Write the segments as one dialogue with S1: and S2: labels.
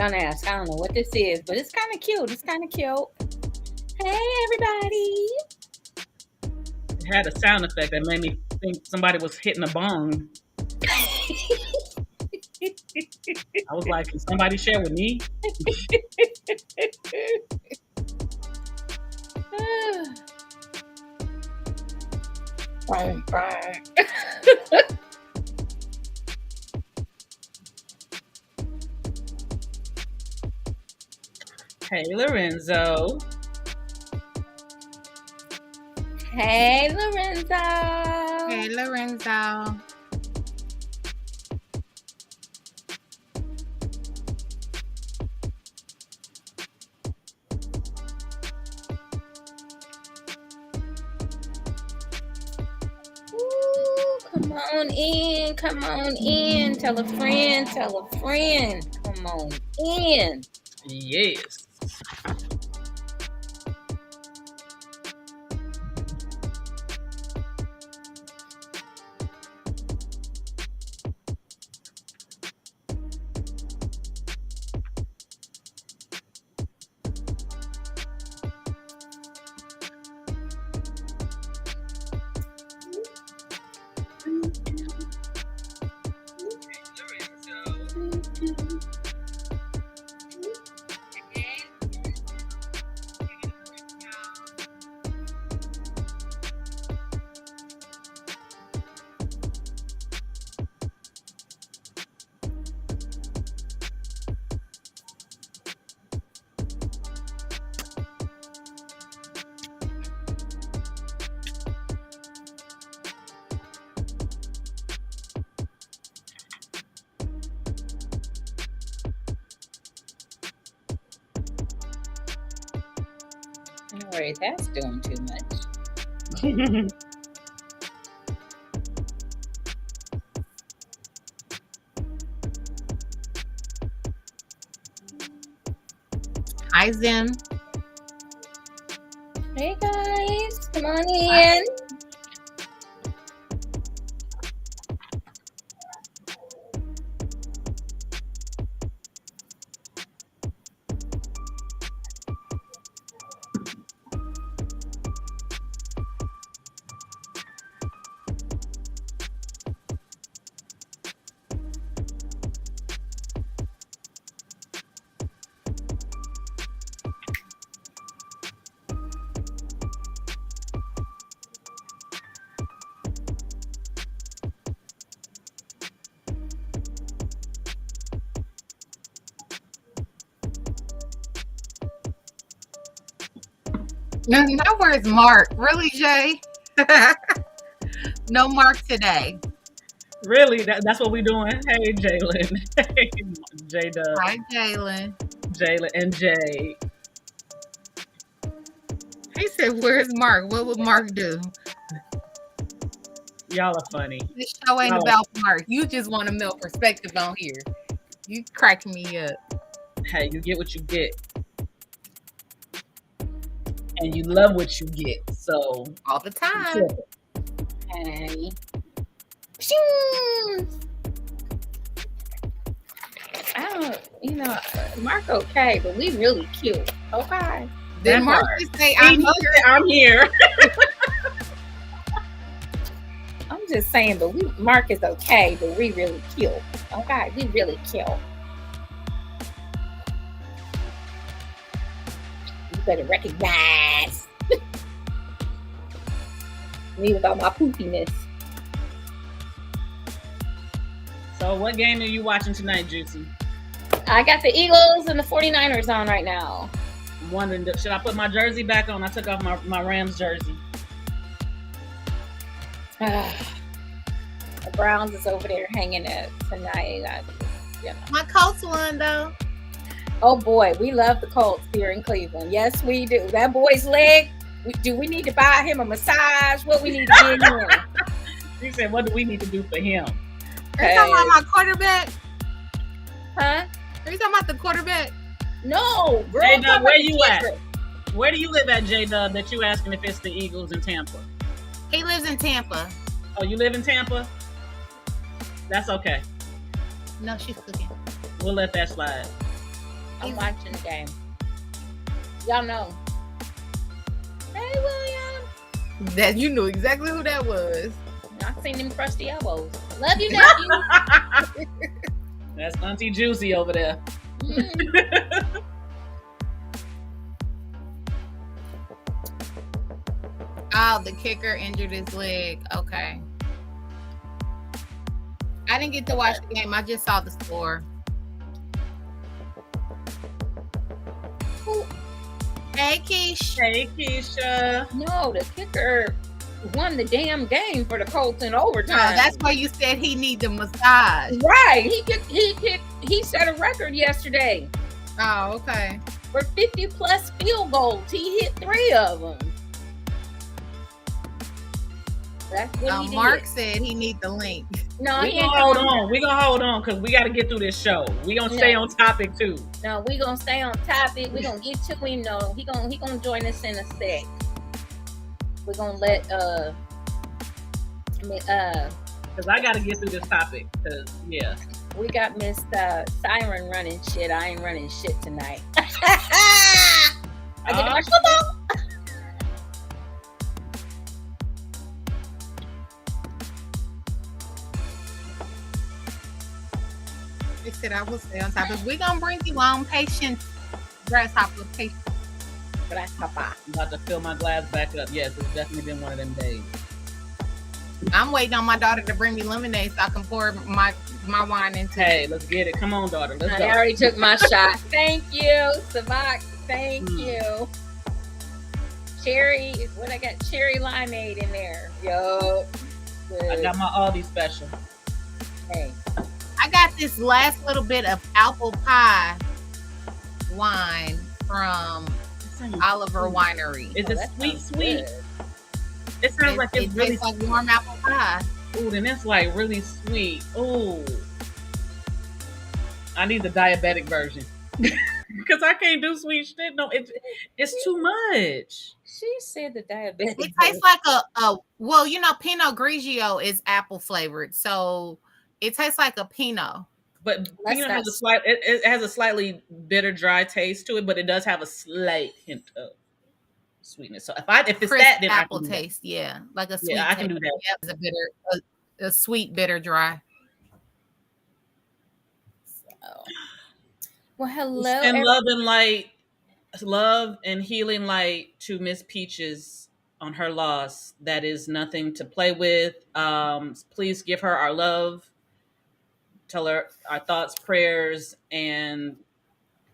S1: gonna ask. I don't know what this is, but it's kind of cute. It's kind of cute. Hey, everybody.
S2: It had a sound effect that made me think somebody was hitting a bong. I was like, can somebody share with me?
S1: Bang, bang.
S2: Hey, Lorenzo.
S1: Hey, Lorenzo.
S3: Hey, Lorenzo.
S1: Ooh, come on in. Come on in. Tell a friend. Tell a friend. Come on in.
S2: Yes.
S1: All right, that's doing too much.
S3: Hi, Zim.
S1: Hey, guys. Come on in.
S3: Now, where's Mark? Really, Jay? No Mark today.
S2: Really? That's what we doing? Hey, Jalen. Hey, J-Dub.
S3: Hi, Jalen.
S2: Jalen and Jay.
S3: He said, where's Mark? What would Mark do?
S2: Y'all are funny.
S3: This show ain't
S2: Y'all
S3: about Mark. You just want a male perspective on here. You cracking me up.
S2: Hey, you get what you get. And you love what you get. So
S3: All the time.
S1: Hey. I don't, Mark okay, but we really cute. Okay.
S3: Did Mark just say, I'm here?
S2: I'm here.
S1: I'm just saying, but Mark is okay, but we really cute. Okay, we really cute. You better recognize me without my poofiness.
S2: So what game are you watching tonight, JewCee?
S1: I got the Eagles and the 49ers on right now.
S2: I'm wondering, should I put my jersey back on? I took off my Rams jersey.
S1: The Browns is over there hanging it tonight.
S3: My Colts won, though.
S1: Oh, boy. We love the Colts here in Cleveland. Yes, we do. That boy's leg, do we need to buy him a massage? What we need to get him?
S2: She said, what do we need to do for him?
S3: Are you talking about my quarterback?
S1: Huh?
S3: Are you talking about the quarterback?
S1: No, girl.
S2: J-Dub, where you at? Where do you live at, J-Dub, that you asking if it's the Eagles in Tampa?
S3: He lives in Tampa.
S2: Oh, you live in Tampa? That's okay.
S3: No, she's cooking.
S2: We'll let that slide.
S1: I'm watching the game. Y'all know. Hey, William.
S3: That you knew exactly who that was.
S1: I seen them crusty elbows. Love you, nephew.
S2: That's Auntie JewCee over there.
S3: Oh, the kicker injured his leg. Okay. I didn't get to watch the game. I just saw the score. Hey, Keisha.
S2: Hey, Keisha.
S1: No, the kicker won the damn game for the Colts in overtime.
S3: Oh, that's why you said he needs a massage.
S1: Right. He set a record yesterday.
S3: Oh, okay.
S1: For 50 plus field goals. He hit 3 of them. That's what he did.
S3: Mark said he needs the link.
S1: No,
S2: we gonna hold on. We're gonna hold on because we got to get through this show. We gonna stay on topic too.
S1: No, we gonna stay on topic. We gonna get to him. No, he gonna join us in a sec. We're gonna let
S2: because I got to get through this topic. Because
S1: we got Miss Siren running shit. I ain't running shit tonight. I get my football.
S3: They said I will stay on topic. We're gonna bring you on, patience, grasshopper, patience.
S1: Grasshopper.
S2: I'm about to fill my glass back up. Yes, it's definitely been one of them days.
S3: I'm waiting on my daughter to bring me lemonade so I can pour my wine into it.
S2: Hey, let's get it. Come on, daughter. Let's go.
S1: I already took my shot. Thank you, Savak. Thank you. Cherry, what I got? Cherry limeade in there. Yo.
S2: I got my Aldi special.
S1: Hey.
S3: I got this last little bit of apple pie wine from Oliver Winery.
S2: Is it sweet?
S1: Good.
S2: It sounds like it's really
S3: tastes like warm apple pie.
S2: Ooh, and it's like really sweet. Ooh. I need the diabetic version. Because I can't do sweet shit. No, it's too much.
S1: She said the diabetic.
S3: It tastes like well, Pinot Grigio is apple flavored, so it tastes like a Pinot.
S2: But Pinot has it has a slightly bitter, dry taste to it, but it does have a slight hint of sweetness. So if it's
S3: crisp
S2: that, then
S3: apple
S2: I can do
S3: taste, like a sweet.
S2: Yeah, I can do that.
S3: Yeah, it's a bitter, a sweet, bitter, dry.
S1: So. Well, hello.
S2: And love and healing light to Miss Peaches on her loss. That is nothing to play with. Please give her our love. Tell her our thoughts, prayers, and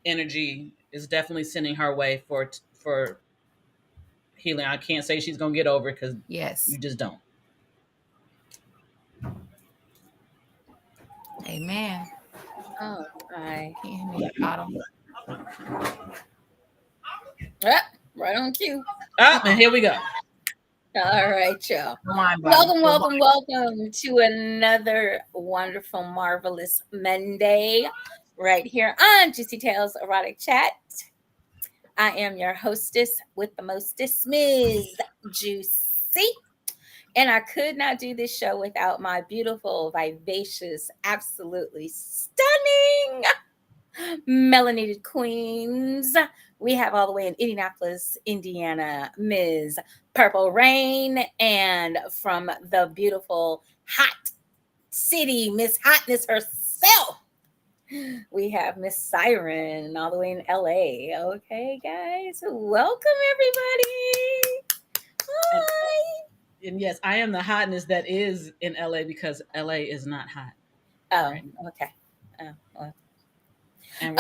S2: energy is definitely sending her way for healing. I can't say she's gonna get over it because you just don't.
S3: Amen.
S1: Oh, I
S3: can't hear the bottom.
S1: Right on cue.
S2: And here we go.
S1: All right, y'all. Welcome to another wonderful, marvelous Monday right here on JewCee Tales Erotic Chat. I am your hostess with the mostest, Ms. JewCee. And I could not do this show without my beautiful, vivacious, absolutely stunning melanated queens. We have all the way in Indianapolis, Indiana, Ms. Purple Rain, and from the beautiful hot city, Miss Hotness herself, we have Miss Siren all the way in LA. Okay, guys, welcome everybody. Hi.
S2: And yes, I am the hotness that is in LA because LA is not hot.
S1: Oh, okay. Oh, well.
S2: And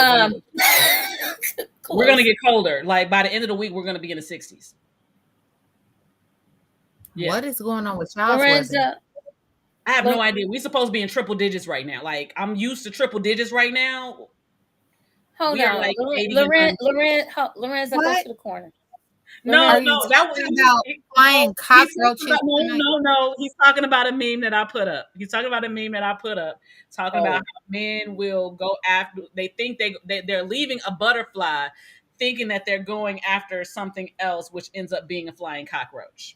S2: we're gonna get colder. Like by the end of the week, we're gonna be in the 60s.
S3: Yeah. What is going on with y'all's weather?
S2: I have no idea. We're supposed to be in triple digits right now. Like I'm used to triple digits right now.
S1: Hold on, like Lorenz, go to the corner.
S2: No, that was
S3: about flying cockroaches.
S2: No. He's talking about a meme that I put up. Talking about how men will go after. They think they're leaving a butterfly, thinking that they're going after something else, which ends up being a flying cockroach.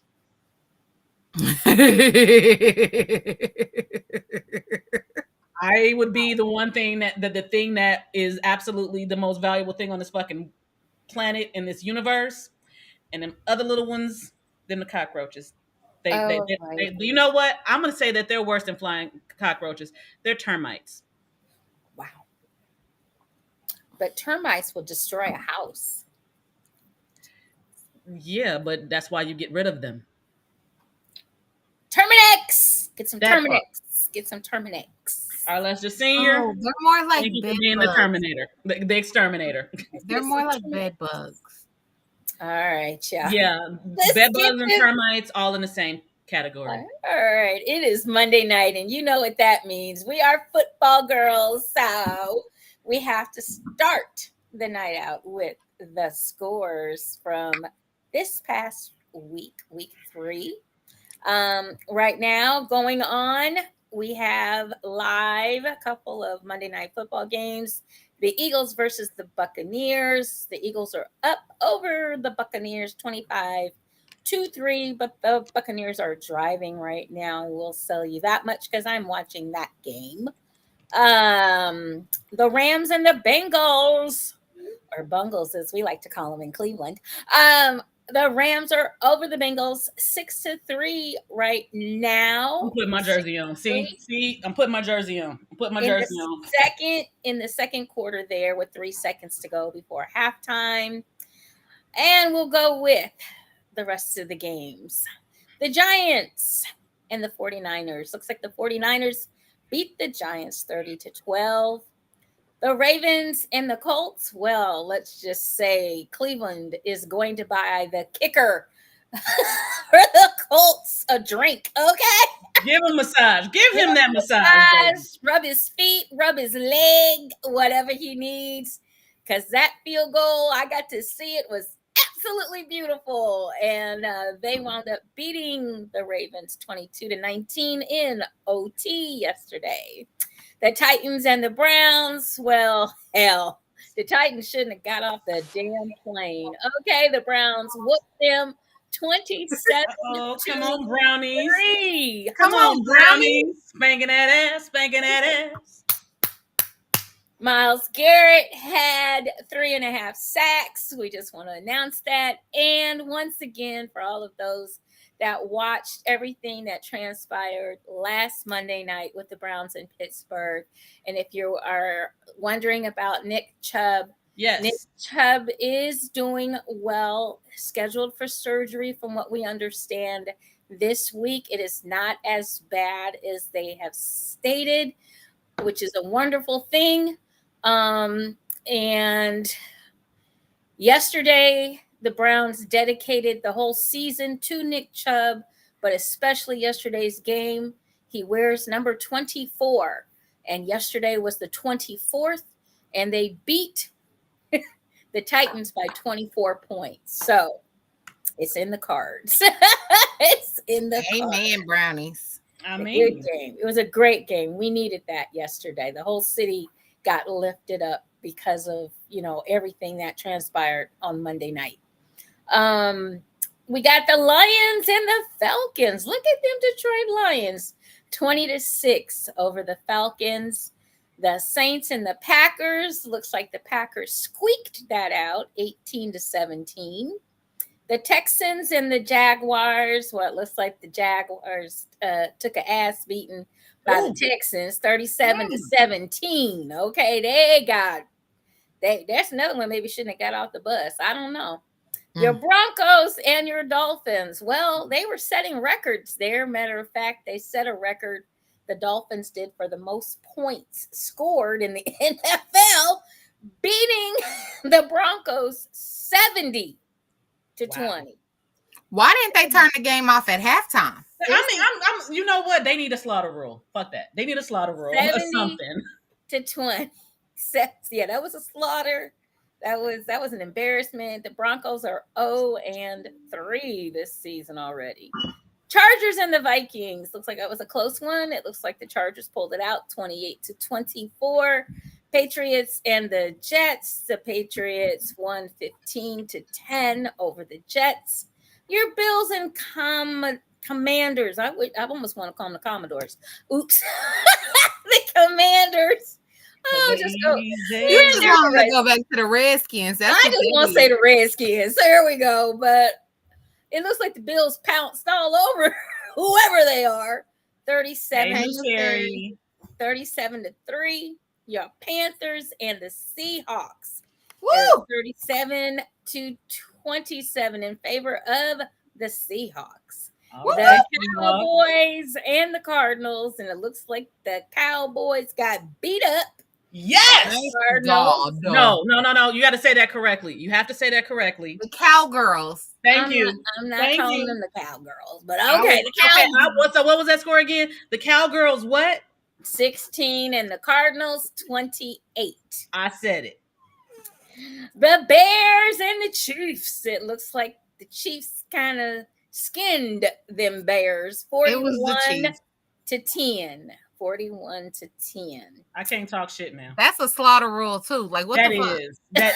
S2: I would be the one thing that the thing that is absolutely the most valuable thing on this fucking planet in this universe, and them other little ones, then the cockroaches. You know what? I'm gonna say that they're worse than flying cockroaches. They're termites.
S1: Wow. But termites will destroy a house.
S2: Yeah, but that's why you get rid of them.
S1: Terminex! Get some Terminex. Get some Terminex.
S2: Our Lester Senior.
S3: Oh, they're more like
S2: thank you for being the Terminator, the exterminator.
S3: They're more like bed bugs.
S1: All right, yeah.
S2: Yeah, bed bugs and termites all in the same category.
S1: All right, it is Monday night, and you know what that means. We are football girls, so we have to start the night out with the scores from this past week, week 3. Right now, going on, we have live a couple of Monday Night Football games. The Eagles versus the Buccaneers. The Eagles are up over the Buccaneers 25-3, but the Buccaneers are driving right now. We'll sell you that much because I'm watching that game. The Rams and the Bengals, or Bungles as we like to call them in Cleveland. The Rams are over the Bengals 6-3 right now.
S2: I'm putting my jersey on. See, I'm putting my jersey on. In the second quarter there with 3 seconds to go before halftime. And we'll go with the rest of the games. The Giants and the 49ers. Looks like the 49ers beat the Giants 30-12. The Ravens and the Colts, well, let's just say Cleveland is going to buy the kicker for the Colts a drink, okay? Give him a massage. Give him that massage.
S1: Rub his feet, rub his leg, whatever he needs. Because that field goal, I got to see it, was absolutely beautiful. And they wound up beating the Ravens 22-19 in OT yesterday. The Titans and the Browns, well, hell, the Titans shouldn't have got off the damn plane. Okay, the Browns whooped them 27
S2: Oh, come on, Brownies.
S1: 3.
S2: Come on, Brownies. Spanking that ass.
S1: Miles Garrett had 3.5 sacks. We just want to announce that. And once again, for all of those that watched everything that transpired last Monday night with the Browns in Pittsburgh. And if you are wondering about Nick Chubb,
S2: yes,
S1: Nick Chubb is doing well, scheduled for surgery from what we understand this week. It is not as bad as they have stated, which is a wonderful thing. And yesterday, the Browns dedicated the whole season to Nick Chubb, but especially yesterday's game. He wears number 24, and yesterday was the 24th, and they beat the Titans by 24 points. So it's in the cards. It's in the cards.
S3: Amen, Brownies.
S1: I mean, good game. It was a great game. We needed that yesterday. The whole city got lifted up because of, everything that transpired on Monday night. We got the Lions and the Falcons. Look at them Detroit Lions, 20-6 over the Falcons. The Saints and the Packers. Looks like the Packers squeaked that out, 18-17. The Texans and the Jaguars. Well, it looks like the Jaguars took an ass beating by the Texans, 37-17. Okay, that's another one maybe shouldn't have got off the bus. I don't know. Your Broncos and your Dolphins. Well, they were setting records there. Matter of fact, they set a record. The Dolphins did for the most points scored in the NFL, beating the Broncos 70-20. Wow.
S3: Why didn't they turn the game off at halftime?
S2: I'm you know what? They need a slaughter rule. Fuck that. They need a slaughter rule or something.
S1: 70-20. Yeah, that was a slaughter. That was an embarrassment. The Broncos are 0-3 this season already. Chargers and the Vikings. Looks like that was a close one. It looks like the Chargers pulled it out 28-24. Patriots and the Jets. The Patriots won 15-10 over the Jets. Your Bills and Commanders. I almost want to call them the Commodores. Oops. The Commanders. Oh, just go.
S3: You just want to go back to the Redskins.
S1: I just want to say the Redskins. There we go. But it looks like the Bills pounced all over whoever they are. 37-3. Your Panthers and the Seahawks.
S3: Woo!
S1: 37-27 in favor of the Seahawks.
S2: Woo!
S1: The Cowboys and the Cardinals, and it looks like the Cowboys got beat up.
S2: Yes.
S3: No.
S2: You got to say that correctly. You have to say that correctly.
S3: The Cowgirls.
S2: Thank you.
S1: I'm not calling them the Cowgirls, but okay.
S2: What was that score again? The Cowgirls what?
S1: 16 and the Cardinals 28.
S2: I said it.
S1: The Bears and the Chiefs. It looks like the Chiefs kind of skinned them Bears. 41-10. 41-10.
S2: I can't talk shit now.
S3: That's a slaughter rule too. Like what the fuck?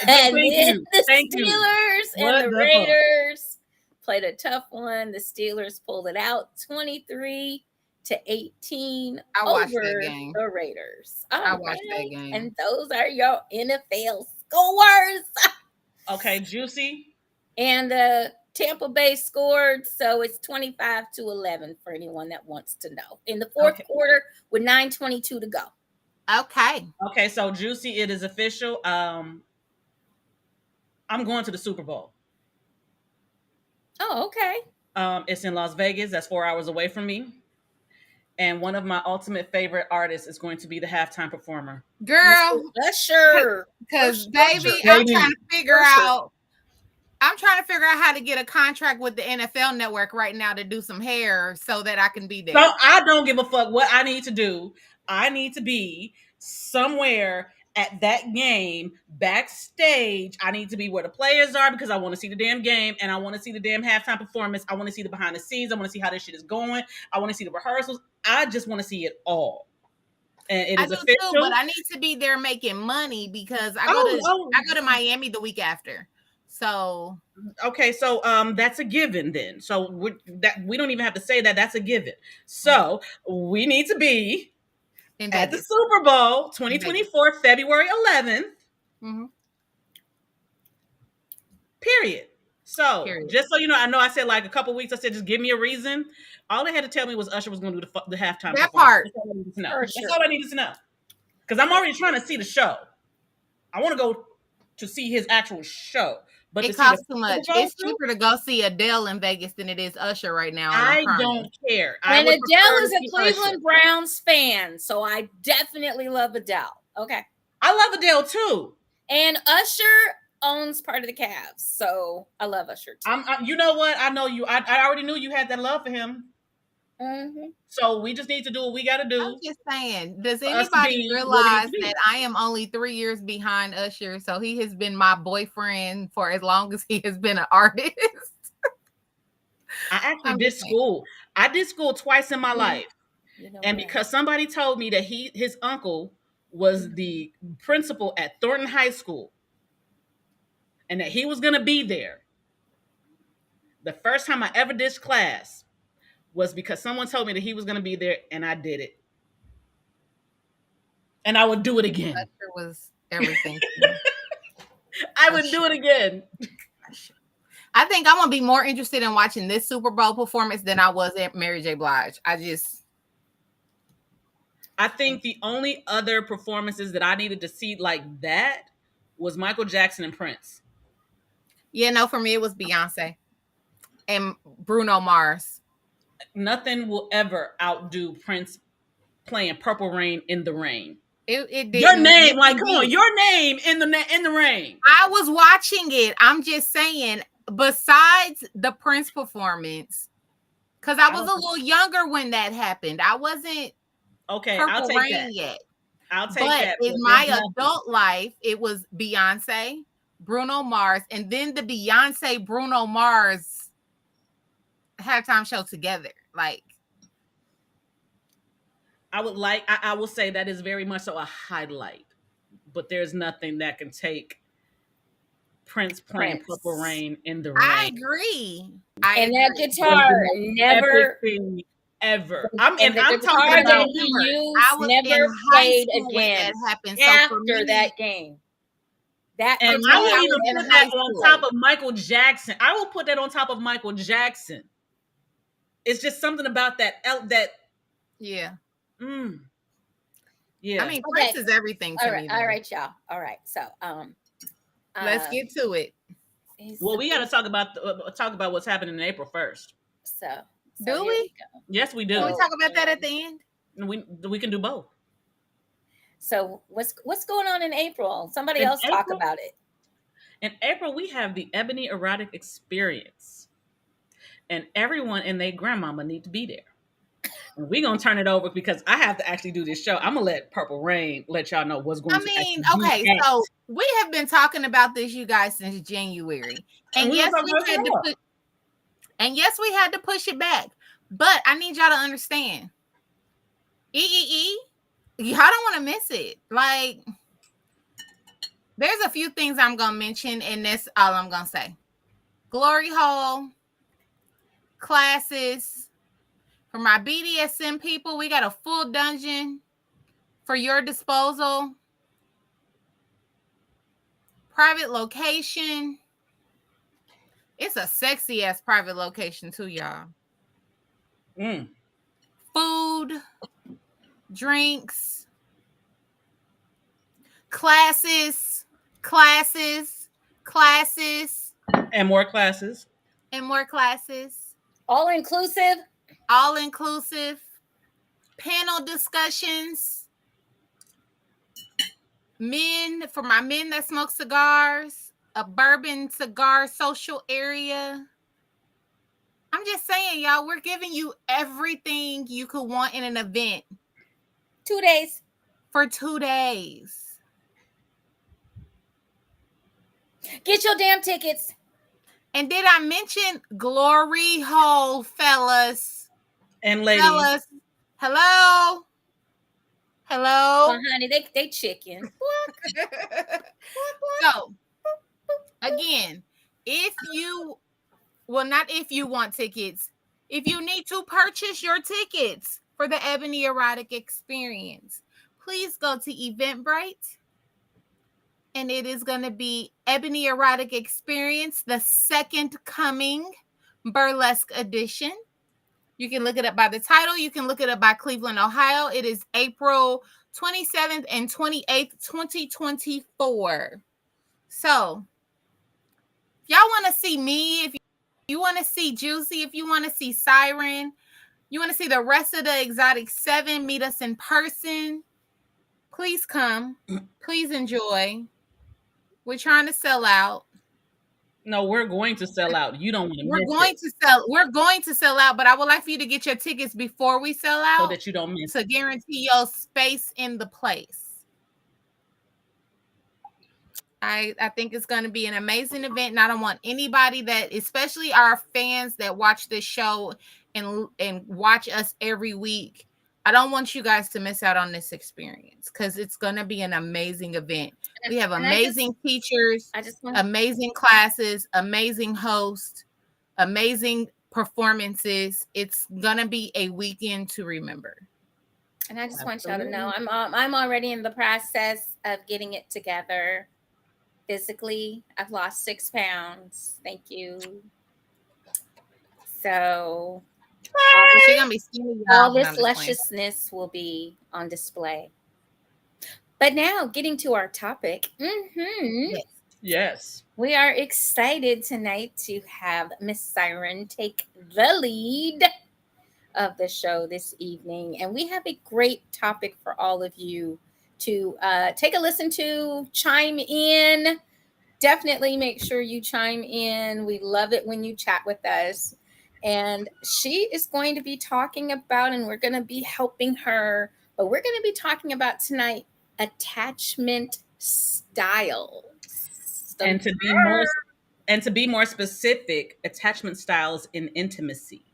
S1: Thank you. The Steelers and the Raiders played a tough one. The Steelers pulled it out 23-18 over the Raiders.
S3: I watched that game.
S1: And those are your NFL scores.
S2: Okay, JewCee.
S1: And Tampa Bay scored, so it's 25-11 for anyone that wants to know. In the fourth quarter with 9:22 to go.
S2: Okay, so JewCee, it is official. I'm going to the Super Bowl.
S1: Oh, okay.
S2: It's in Las Vegas. That's 4 hours away from me. And one of my ultimate favorite artists is going to be the halftime performer.
S3: Girl.
S1: Usher.
S3: Because, baby, I'm trying to figure out how to get a contract with the NFL Network right now to do some hair so that I can be there.
S2: So I don't give a fuck what I need to do. I need to be somewhere at that game, backstage. I need to be where the players are because I want to see the damn game and I want to see the damn halftime performance. I want to see the behind the scenes. I want to see how this shit is going. I want to see the rehearsals. I just want to see it all. And it is official.
S3: Too, but I need to be there making money because I go to Miami the week after. So
S2: okay, so that's a given then. So we don't even have to say that. That's a given. So we need to be at the Super Bowl 2024, February 11th.
S3: Mm-hmm.
S2: Period. So just so you know, I know I said like a couple weeks. I said just give me a reason. All they had to tell me was Usher was going to do the halftime.
S3: That part.
S2: That's all I needed to know. That's all I needed to know. Because I'm already trying to see the show. I want to go to see his actual show. But
S3: it costs too much. It's cheaper to go see Adele in Vegas than it is Usher right now.
S2: I don't care.
S1: And Adele is a Cleveland Browns fan, so I definitely love Adele. Okay.
S2: I love Adele too.
S1: And Usher owns part of the Cavs, so I love Usher too.
S2: You know what? I know you. I already knew you had that love for him.
S1: Mm-hmm.
S2: So we just need to do what we got to do.
S3: I'm just saying, does anybody realize that I am only 3 years behind Usher? So he has been my boyfriend for as long as he has been an artist.
S2: I actually did school. I did school twice in my life. And because somebody told me that his uncle was the principal at Thornton High School and that he was going to be there. The first time I ever ditched class was because someone told me that he was going to be there, and I did it. And I would do it again.
S3: Usher was everything.
S2: I would do it again.
S3: I think I'm going to be more interested in watching this Super Bowl performance than I was at Mary J. Blige. I
S2: think the only other performances that I needed to see like that was Michael Jackson and Prince.
S3: Yeah, no, for me, it was Beyonce and Bruno Mars.
S2: Nothing will ever outdo Prince playing Purple Rain in the Rain.
S3: It did.
S2: Your name, like, come on, your name in the rain.
S3: I was watching it. I'm just saying, besides the Prince performance, because I was a little younger when that happened. I wasn't Purple Rain yet.
S2: I'll take that.
S3: But in my adult life, it was Beyonce, Bruno Mars, and then the Beyonce Bruno Mars halftime show together. Like,
S2: I will say that is very much so a highlight, but there's nothing that can take Prince playing Purple Rain in the Rain.
S3: I agree.
S1: And that guitar never
S2: ever. I'm talking about
S3: I was never in high school when that happened.
S1: After that game.
S2: And I won't even put that on top of Michael Jackson. I will put that on top of Michael Jackson. It's just something about that.
S3: Yeah.
S2: Yeah.
S3: I mean, Prince is everything to me.
S1: All right, y'all. All right. So,
S3: let's get to it.
S2: Well, we got to talk about what's happening in April 1st.
S1: So
S3: do we?
S2: Yes, we do.
S3: Can we talk about that at the end?
S2: We can do both.
S1: So what's going on in April? Somebody else talk about it.
S2: In April, we have the Ebony Erotic Experience. And everyone and their grandmama need to be there. And we're going to turn it over because I have to actually do this show. I'm going to let Purple Rain let y'all know what's going on.
S3: Okay, so we have been talking about this, you guys, since January. And yes, we had to push it back. But I need y'all to understand. Y'all don't want to miss it. Like, there's a few things I'm going to mention, and that's all I'm going to say. Glory hole, classes. For my BDSM people, we got a full dungeon for your disposal. Private location. It's a sexy ass private location too, y'all. Food, drinks, classes,
S2: and more classes.
S1: All inclusive.
S3: Panel discussions. For my men that smoke cigars, a bourbon cigar social area. I'm just saying, y'all, we're giving you everything you could want in an event.
S1: 2 days.
S3: For 2 days.
S1: Get your damn tickets.
S3: And did I mention glory hole, fellas?
S2: And ladies.
S3: Fellas. Hello?
S1: Oh, honey, they chicken.
S3: So, again, if you want tickets, if you need to purchase your tickets for the Ebony Erotic Experience, please go to Eventbrite. And it is going to be Ebony Erotic Experience, the Second Coming Burlesque Edition. You can look it up by the title. You can look it up by Cleveland, Ohio. It is April 27th and 28th, 2024. So, if y'all want to see me, if you want to see JewCee, if you want to see Siren, you want to see the rest of the Exotic 7, meet us in person, please come. Please enjoy. We're trying to sell out.
S2: No, we're going to sell out. You don't want to
S3: miss it. We're going to sell out, but I would like for you to get your tickets before we sell out.
S2: So that you don't miss
S3: it. To guarantee your space in the place. I think it's going to be an amazing event, and I don't want anybody that, especially our fans that watch this show and watch us every week, I don't want you guys to miss out on this experience because it's going to be an amazing event. We have amazing teachers, amazing classes, amazing hosts, amazing performances. It's going to be a weekend to remember.
S1: And I just want y'all to know I'm already in the process of getting it together. Physically, I've lost 6 pounds. Thank you. So all this lusciousness will be on display. But now, getting to our topic.
S2: Yes.
S1: We are excited tonight to have Miss Siren take the lead of the show this evening. And we have a great topic for all of you to take a listen to, chime in. Definitely make sure you chime in. We love it when you chat with us. And she is going to be talking about, and we're going to be helping her, but we're going to be talking about tonight attachment styles.
S2: And to be more specific, attachment styles in intimacy.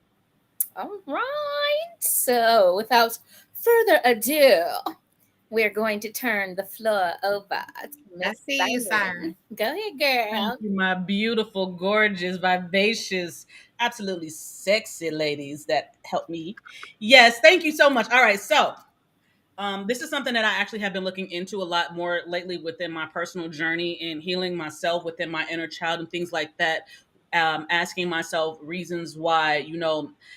S1: All right. So without further ado, we're going to turn the floor over to
S3: I
S1: Miss
S3: see you, sir.
S1: Siren. Go ahead, girl.
S2: Thank you, my beautiful, gorgeous, vivacious, absolutely sexy ladies that help me. Yes, thank you so much. All right, so this is something that I actually have been looking into a lot more lately within my personal journey and healing myself within my inner child and things like that. Asking myself reasons why,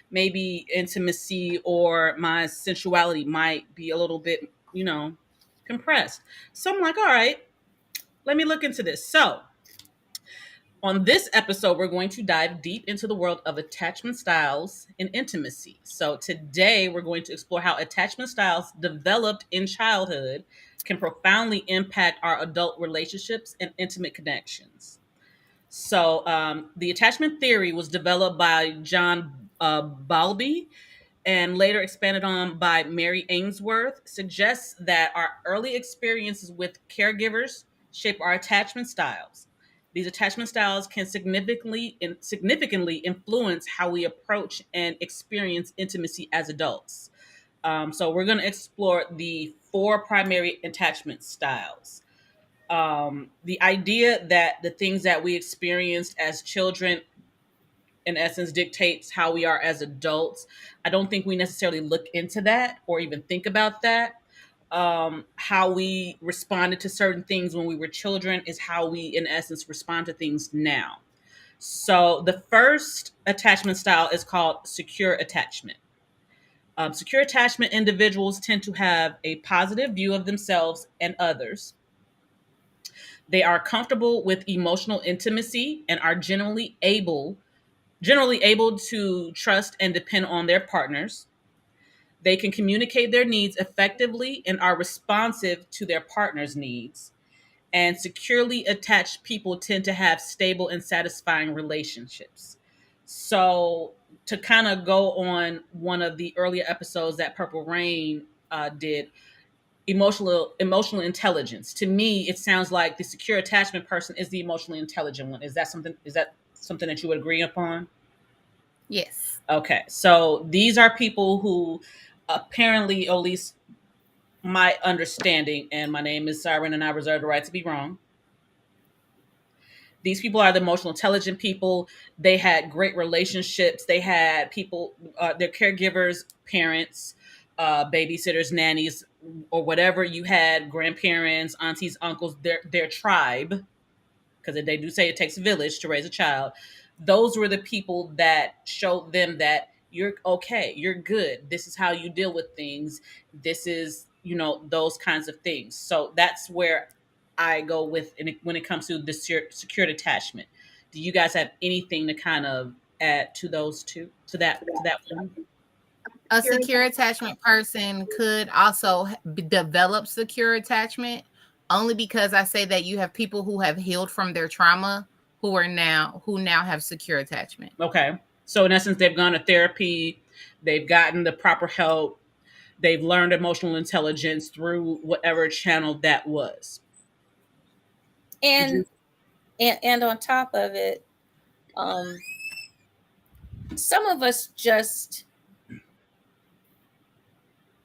S2: maybe intimacy or my sensuality might be a little bit, compressed. So I'm like, all right, let me look into this. So, on this episode, we're going to dive deep into the world of attachment styles and intimacy. So, today we're going to explore how attachment styles developed in childhood can profoundly impact our adult relationships and intimate connections. So, the attachment theory was developed by John Bowlby and later expanded on by Mary Ainsworth, suggests that our early experiences with caregivers shape our attachment styles. These attachment styles can significantly influence how we approach and experience intimacy as adults. So, we're going to explore the four primary attachment styles. The idea that the things that we experienced as children in essence dictates how we are as adults. I don't think we necessarily look into that or even think about that. How we responded to certain things when we were children is how we, in essence, respond to things now. So the first attachment style is called secure attachment. Secure attachment individuals tend to have a positive view of themselves and others. They are comfortable with emotional intimacy and are generally able to trust and depend on their partners. They can communicate their needs effectively and are responsive to their partner's needs. And securely attached people tend to have stable and satisfying relationships. So, to kind of go on one of the earlier episodes that Purple Rain did, emotional intelligence. To me, it sounds like the secure attachment person is the emotionally intelligent one. Is that something? Is that something that you would agree upon?
S3: Yes.
S2: Okay, so these are people who apparently, at least my understanding, and my name is Siren, and I reserve the right to be wrong. These people are the emotional intelligent people. They had great relationships. They had people, their caregivers, parents, babysitters, nannies, or whatever you had, grandparents, aunties, uncles, their tribe, because they do say it takes a village to raise a child. Those were the people that showed them that you're okay, you're good. This is how you deal with things. This is, those kinds of things. So that's where I go with when it comes to the secured attachment. Do you guys have anything to kind of add to those two, to that one?
S3: A secure attachment person could also develop secure attachment only because I say that you have people who have healed from their trauma who now have secure attachment.
S2: Okay. So in essence, they've gone to therapy, they've gotten the proper help, they've learned emotional intelligence through whatever channel that was.
S1: And on top of it, some of us just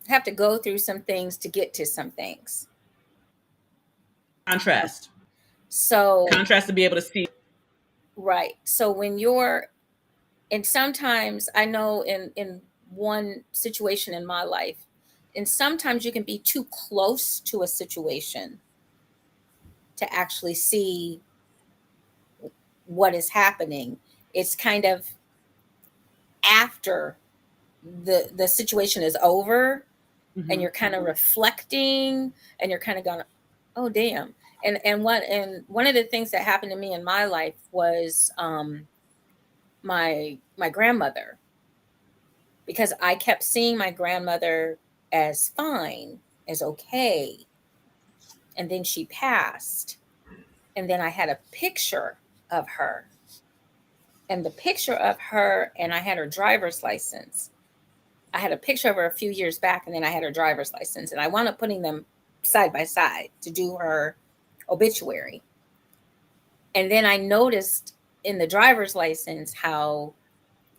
S1: have to go through some things to get to some things.
S2: Contrast.
S1: So
S2: Contrast to be able to see.
S1: Right. So and sometimes I know in one situation in my life, and sometimes you can be too close to a situation to actually see what is happening. It's kind of after the situation is over, and you're kind of reflecting, and you're kind of going, oh damn. And one of the things that happened to me in my life was my grandmother, because I kept seeing my grandmother as fine, as okay, and then she passed, and then I had a picture of her, and the picture of her, and I had her driver's license. I had a picture of her a few years back, and then I had her driver's license, and I wound up putting them side by side to do her obituary. And then I noticed in the driver's license how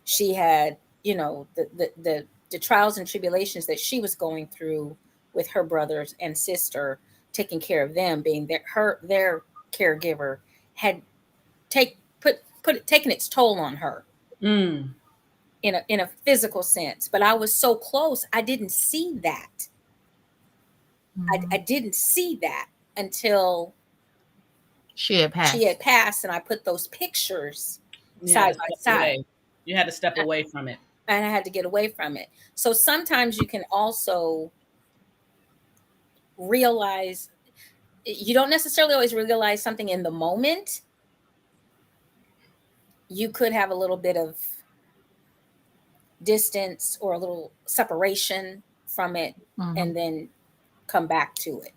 S1: she had, the trials and tribulations that she was going through with her brothers and sister, taking care of them, being their caregiver, had taken its toll on her
S2: Mm.
S1: in a physical sense. But I was so close, I didn't see that. I didn't see that until
S3: she had
S1: passed, and I put those pictures
S2: You had to
S1: side by
S2: step
S1: side.
S2: away. You had to step away from it.
S1: And I had to get away from it. So sometimes you can also realize, you don't necessarily always realize something in the moment. You could have a little bit of distance or a little separation from it, and then come back to it.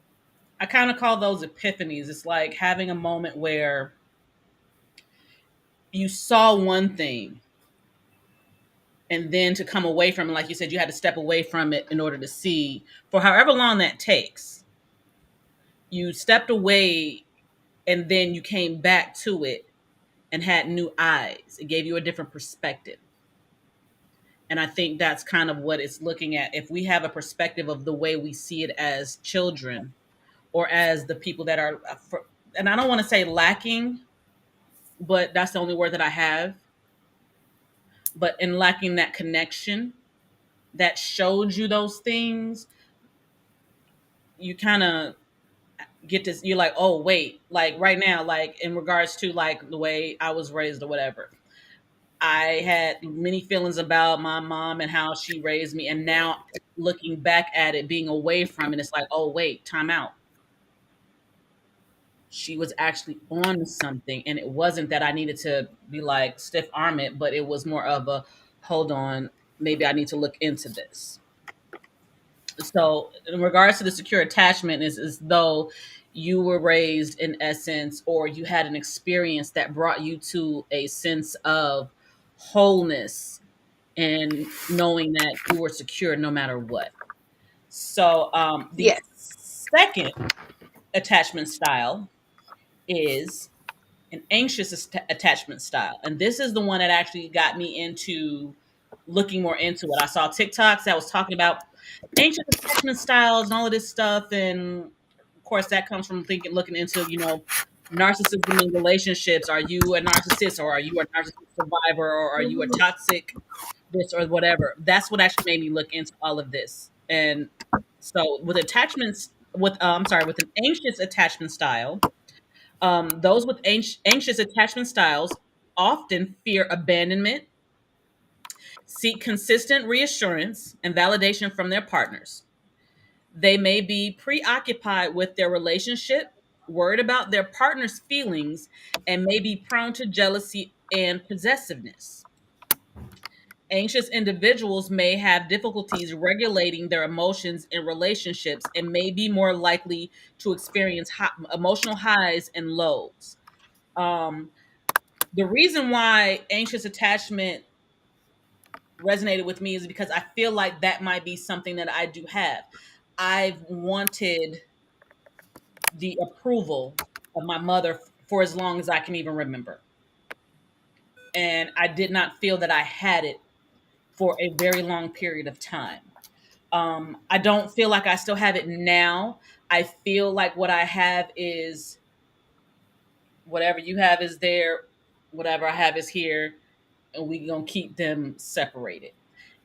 S2: I kind of call those epiphanies. It's like having a moment where you saw one thing, and then to come away from it, like you said, you had to step away from it in order to see, for however long that takes. You stepped away, and then you came back to it and had new eyes. It gave you a different perspective. And I think that's kind of what it's looking at. If we have a perspective of the way we see it as children, or as the people that are, and I don't want to say lacking, but that's the only word that I have. But in lacking that connection that showed you those things, you kind of get this, you're like, oh, wait, like right now, like in regards to like the way I was raised or whatever. I had many feelings about my mom and how she raised me. And now looking back at it, being away from it, it's like, oh, wait, time out. She was actually on something. And it wasn't that I needed to be like stiff arm it, but it was more of a hold on, maybe I need to look into this. So, in regards to the secure attachment, is as though you were raised in essence, or you had an experience that brought you to a sense of wholeness and knowing that you were secure no matter what. So, the
S1: Yes.
S2: second attachment style is an anxious attachment style. And this is the one that actually got me into looking more into it. I saw TikToks that was talking about anxious attachment styles and all of this stuff. And of course, that comes from looking into, narcissism in relationships. Are you a narcissist, or are you a narcissist survivor, or are you a toxic this or whatever? That's what actually made me look into all of this. And so with attachments, with an anxious attachment style, those with anxious attachment styles often fear abandonment, seek consistent reassurance and validation from their partners. They may be preoccupied with their relationship, worried about their partner's feelings, and may be prone to jealousy and possessiveness. Anxious individuals may have difficulties regulating their emotions in relationships and may be more likely to experience emotional highs and lows. Um, the reason why anxious attachment resonated with me is because I feel like that might be something that I do have. I've wanted the approval of my mother for as long as I can even remember. And I did not feel that I had it for a very long period of time. I don't feel like I still have it now. I feel like what I have is whatever you have is there, whatever I have is here, and we gonna keep them separated.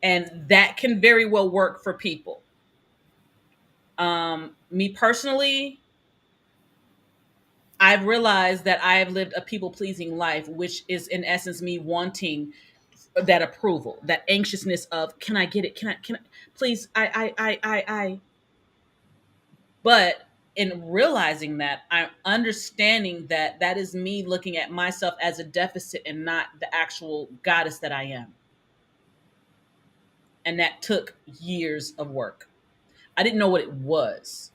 S2: And that can very well work for people. Me personally, I've realized that I have lived a people pleasing life, which is in essence me wanting that approval, that anxiousness of can I get it? Can I please I. But in realizing that, I'm understanding that that is me looking at myself as a deficit and not the actual goddess that I am. And that took years of work. I didn't know what it was.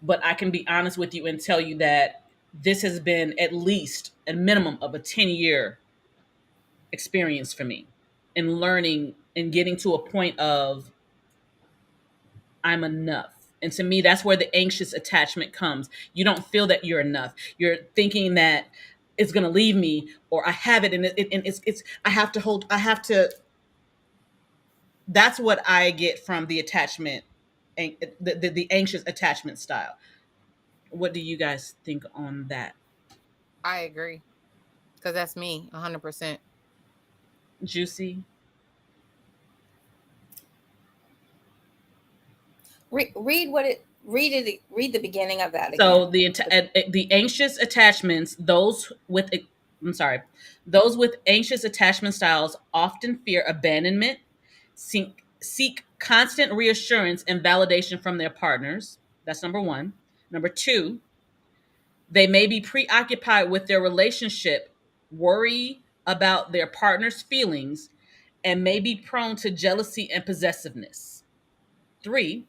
S2: But I can be honest with you and tell you that this has been at least a minimum of a 10-year experience for me in learning and getting to a point of I'm enough. And to me, that's where the anxious attachment comes. You don't feel that you're enough. You're thinking that it's going to leave me, or I have it, and it's I have to hold. I have to. That's what I get from the attachment the anxious attachment style. What do you guys think on that?
S3: I agree. Because that's me, 100%.
S2: JewCee?
S1: Read the beginning of that
S2: So
S1: again.
S2: the anxious attachments, those with anxious attachment styles often fear abandonment, seek constant reassurance and validation from their partners. That's number one. Number two, they may be preoccupied with their relationship, worry about their partner's feelings, and may be prone to jealousy and possessiveness. Three,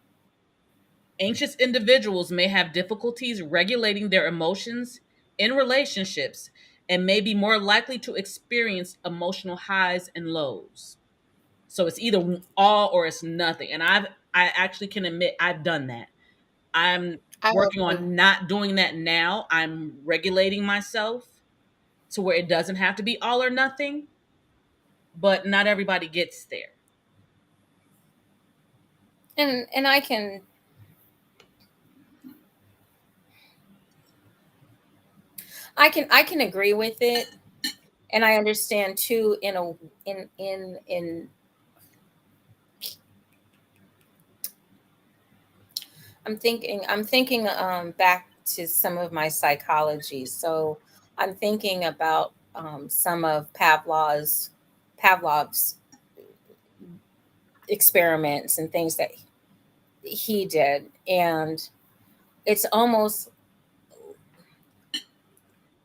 S2: anxious individuals may have difficulties regulating their emotions in relationships and may be more likely to experience emotional highs and lows. So it's either all or it's nothing. And I actually can admit I've done that. I'm
S3: I
S2: working
S3: agree.
S2: on not doing that now. I'm regulating myself to where it doesn't have to be all or nothing, but not everybody gets there.
S1: And I can agree with it, and I understand too. In I'm thinking back to some of my psychology. So I'm thinking about some of Pavlov's experiments and things that he did, and it's almost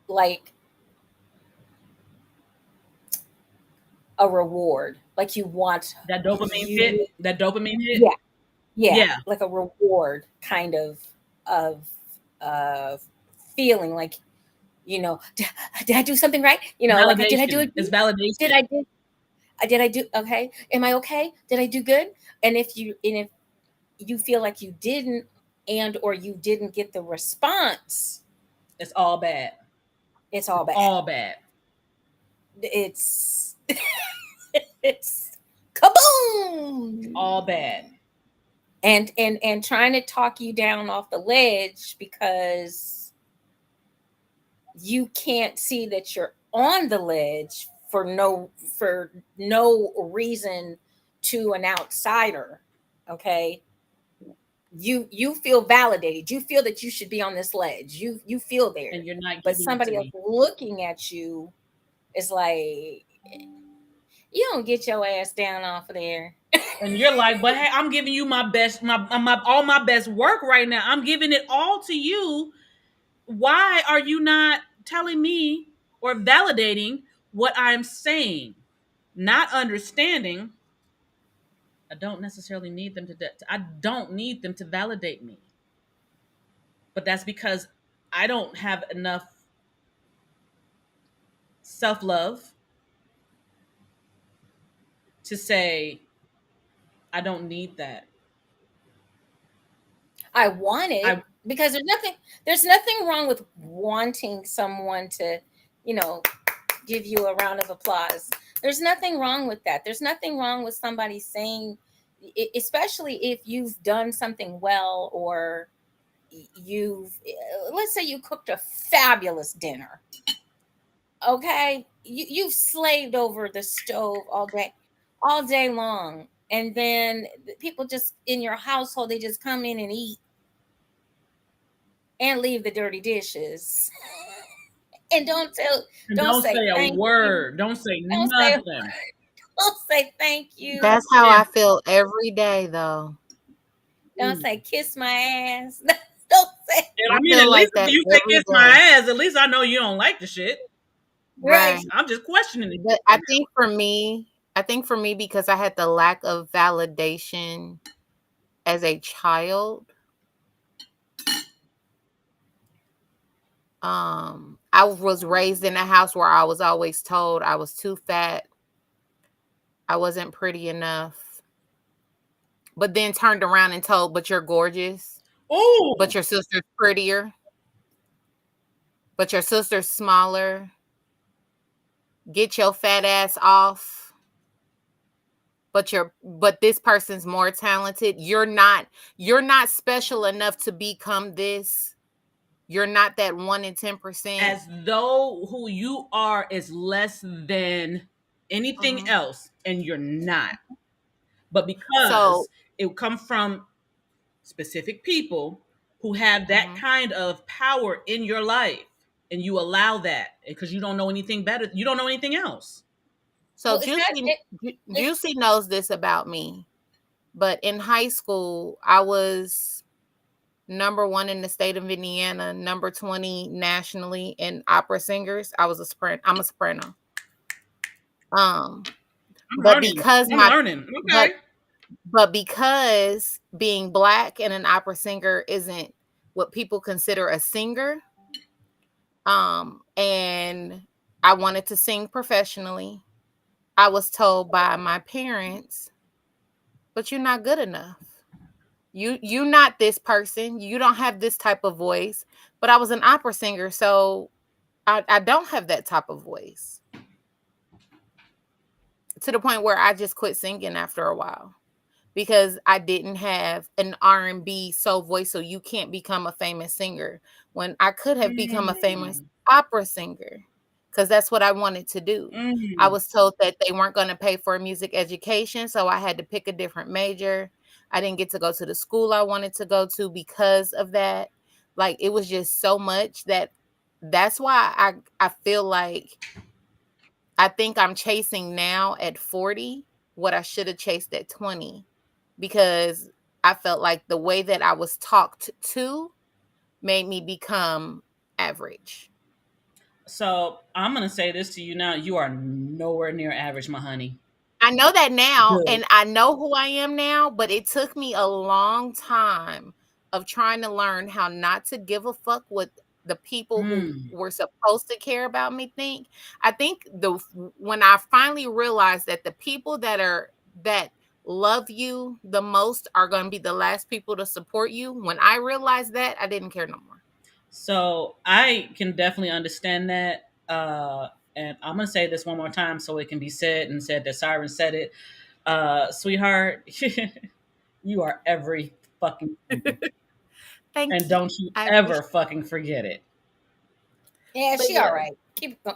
S1: like a reward. Like you want
S2: That dopamine hit,
S1: you
S2: that dopamine hit.
S1: yeah, yeah,
S2: Yeah.
S1: like a reward kind of of feeling like, did I do something right? Like did I do
S2: Validation.
S1: it
S2: It's
S1: good? Did
S2: validation.
S1: I did I do okay? Am I okay? Did I do good? And if you feel like you didn't, and or you didn't get the response,
S2: It's all bad.
S1: it's all
S2: It's
S1: bad.
S2: all bad.
S1: It's it's kaboom.
S2: All bad.
S1: And trying to talk you down off the ledge because you can't see that you're on the ledge for no reason to an outsider. Okay, you feel validated, you feel that you should be on this ledge, you feel there,
S2: And you're not
S1: but
S2: giving it to
S1: somebody else
S2: me.
S1: looking at you is like, you don't get your ass down off of there.
S2: And you're like, but hey, I'm giving you my best, my all my best work right now. I'm giving it all to you. Why are you not telling me or validating what I'm saying? Not understanding. I don't need them to validate me. But that's because I don't have enough self-love to say I don't need that.
S1: I want it
S2: I
S1: because there's nothing wrong with wanting someone to, you know, give you a round of applause. There's nothing wrong with that. There's nothing wrong with somebody saying, especially if you've done something well, or let's say you cooked a fabulous dinner. Okay, you've slaved over the stove all day long, and then people just in your household, they just come in and eat and leave the dirty dishes. And
S2: and
S1: don't
S2: don't
S1: say
S2: say a
S1: thank you.
S2: word. Don't say
S1: Don't say
S2: nothing.
S1: don't say thank you.
S3: That's how
S2: And,
S3: I feel every day, though.
S1: Don't say kiss my ass. Don't say
S2: and I
S3: I
S2: mean,
S3: feel
S2: at
S3: like
S2: least if
S3: that
S2: you say
S3: every
S2: kiss my
S3: day.
S2: ass, at least I know you don't like the shit.
S1: right.
S3: Right.
S2: I'm just questioning it
S3: But
S2: right now.
S3: I think for me, because I had the lack of validation as a child, I was raised in a house where I was always told I was too fat, I wasn't pretty enough, but then turned around and told, but you're gorgeous, but
S2: Oh,
S3: your sister's prettier, but your sister's smaller. Get your fat ass off. but this person's more talented. You're not special enough to become this. You're not that 1 in 10%.
S2: As though who you are is less than anything else, and you're not. But because it comes from specific people who have that kind of power in your life, and you allow that because you don't know anything better, you don't know anything else.
S3: So JewCee knows this about me, but in high school, I was number 1 in the state of Indiana, number 20 nationally in opera singers. I'm a soprano.
S2: I'm
S3: but
S2: learning.
S3: because
S2: I'm learning. Okay.
S3: But because being Black and an opera singer isn't what people consider a singer, and I wanted to sing professionally, I was told by my parents, but you're not good enough. You're not this person. You don't have this type of voice. But I was an opera singer, so I don't have that type of voice. To the point where I just quit singing after a while because I didn't have an R&B soul voice, so you can't become a famous singer. When I could have become a famous opera singer, because that's what I wanted to do. I was told that they weren't going to pay for a music education, so I had to pick a different major. I didn't get to go to the school I wanted to go to because of that. Like, it was just so much that's why I feel like I think I'm chasing now at 40 what I should have chased at 20, because I felt like the way that I was talked to made me become average.
S2: So I'm going to say this to you now. You are nowhere near average, my honey.
S3: I know that now, and I know who I am now, but it took me a long time of trying to learn how not to give a fuck what the people who were supposed to care about me think. I think when I finally realized that the people that love you the most are going to be the last people to support you, when I realized that, I didn't care no more.
S2: So I can definitely understand that. And I'm going to say this one more time so it can be said and said that Siren said it. Sweetheart, you are every fucking thing.
S3: Thank
S2: and
S3: you.
S2: Don't you ever fucking forget it.
S1: Yeah, she all right. Keep going.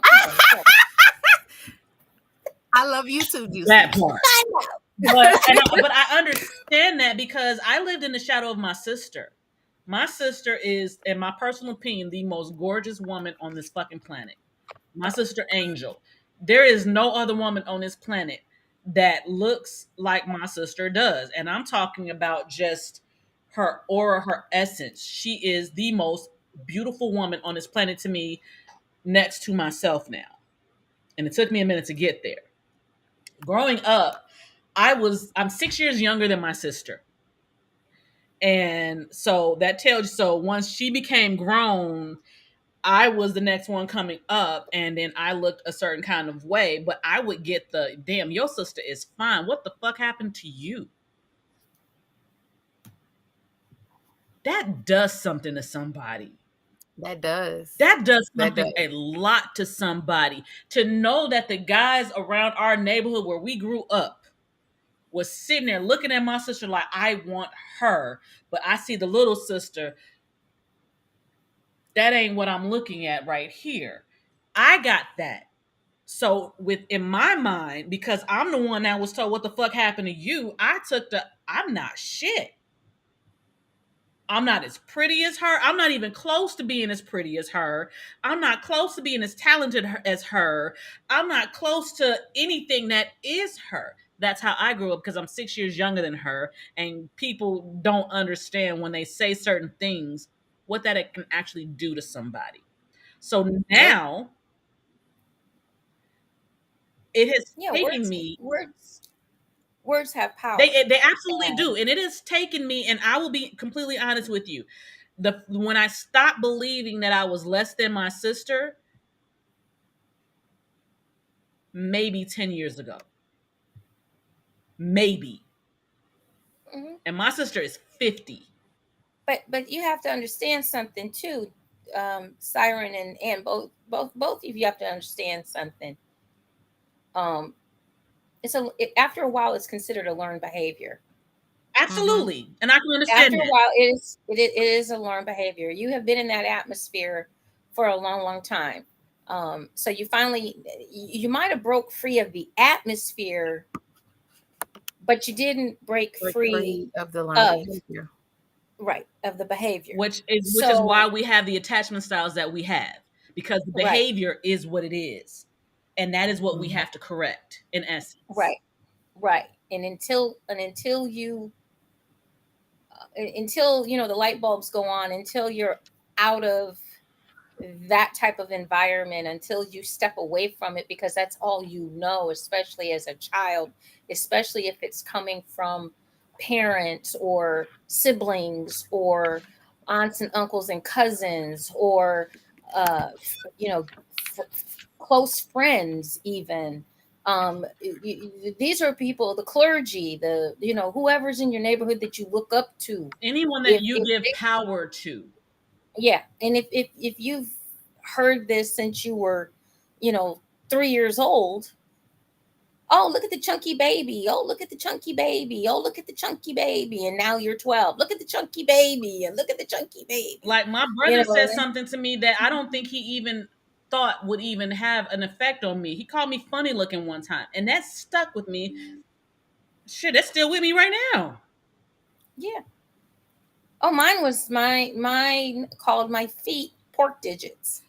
S3: I love you too, JewCee.
S2: That part. I know. But I understand that because I lived in the shadow of my sister. My sister is, in my personal opinion, the most gorgeous woman on this fucking planet. My sister Angel. There is no other woman on this planet that looks like my sister does. And I'm talking about just her aura, her essence. She is the most beautiful woman on this planet to me, next to myself now. And it took me a minute to get there. Growing up, I'm 6 years younger than my sister. And so that tells you, so once she became grown, I was the next one coming up, and then I looked a certain kind of way, but I would get the, damn, your sister is fine. What the fuck happened to you? That does something to somebody.
S3: That does.
S2: That does something a lot to somebody. To know that the guys around our neighborhood where we grew up was sitting there looking at my sister like, I want her. But I see the little sister. That ain't what I'm looking at right here. I got that. So in my mind, because I'm the one that was told what the fuck happened to you, I took I'm not shit. I'm not as pretty as her. I'm not even close to being as pretty as her. I'm not close to being as talented as her. I'm not close to anything that is her. That's how I grew up because I'm 6 years younger than her. And people don't understand when they say certain things, what that it can actually do to somebody. So now it has taken me.
S1: Words have power.
S2: They absolutely do. And it has taken me, and I will be completely honest with you. When I stopped believing that I was less than my sister, maybe 10 years ago. Maybe. Mm-hmm. And my sister is 50.
S1: But you have to understand something too, Siren and both of you have to understand something. after a while, it's considered a learned behavior.
S2: Absolutely. And I can understand
S1: after a while, it is a learned behavior. You have been in that atmosphere for a long, long time. So you finally, you might have broke free of the atmosphere, but you didn't break free
S3: of the learned behavior.
S1: Right, of the behavior.
S2: Which is why we have the attachment styles that we have, because the behavior is what it is. And that is what we have to correct, in essence.
S1: Right. And until you the light bulbs go on, until you're out of that type of environment, until you step away from it, because that's all you know, especially as a child, especially if it's coming from parents or siblings or aunts and uncles and cousins, or close friends even. These are people, the clergy, whoever's in your neighborhood that you look up to,
S2: anyone that you give power to.
S1: Yeah. And if you've heard this since you were 3 years old, oh, look at the chunky baby, oh, look at the chunky baby, oh, look at the chunky baby, and now you're 12, look at the chunky baby, and look at the chunky baby.
S2: Like my brother said something to me that I don't think he even thought would even have an effect on me. He called me funny looking one time, and that stuck with me. Shit, that's still with me right now.
S1: Yeah. Oh, mine called my feet pork digits.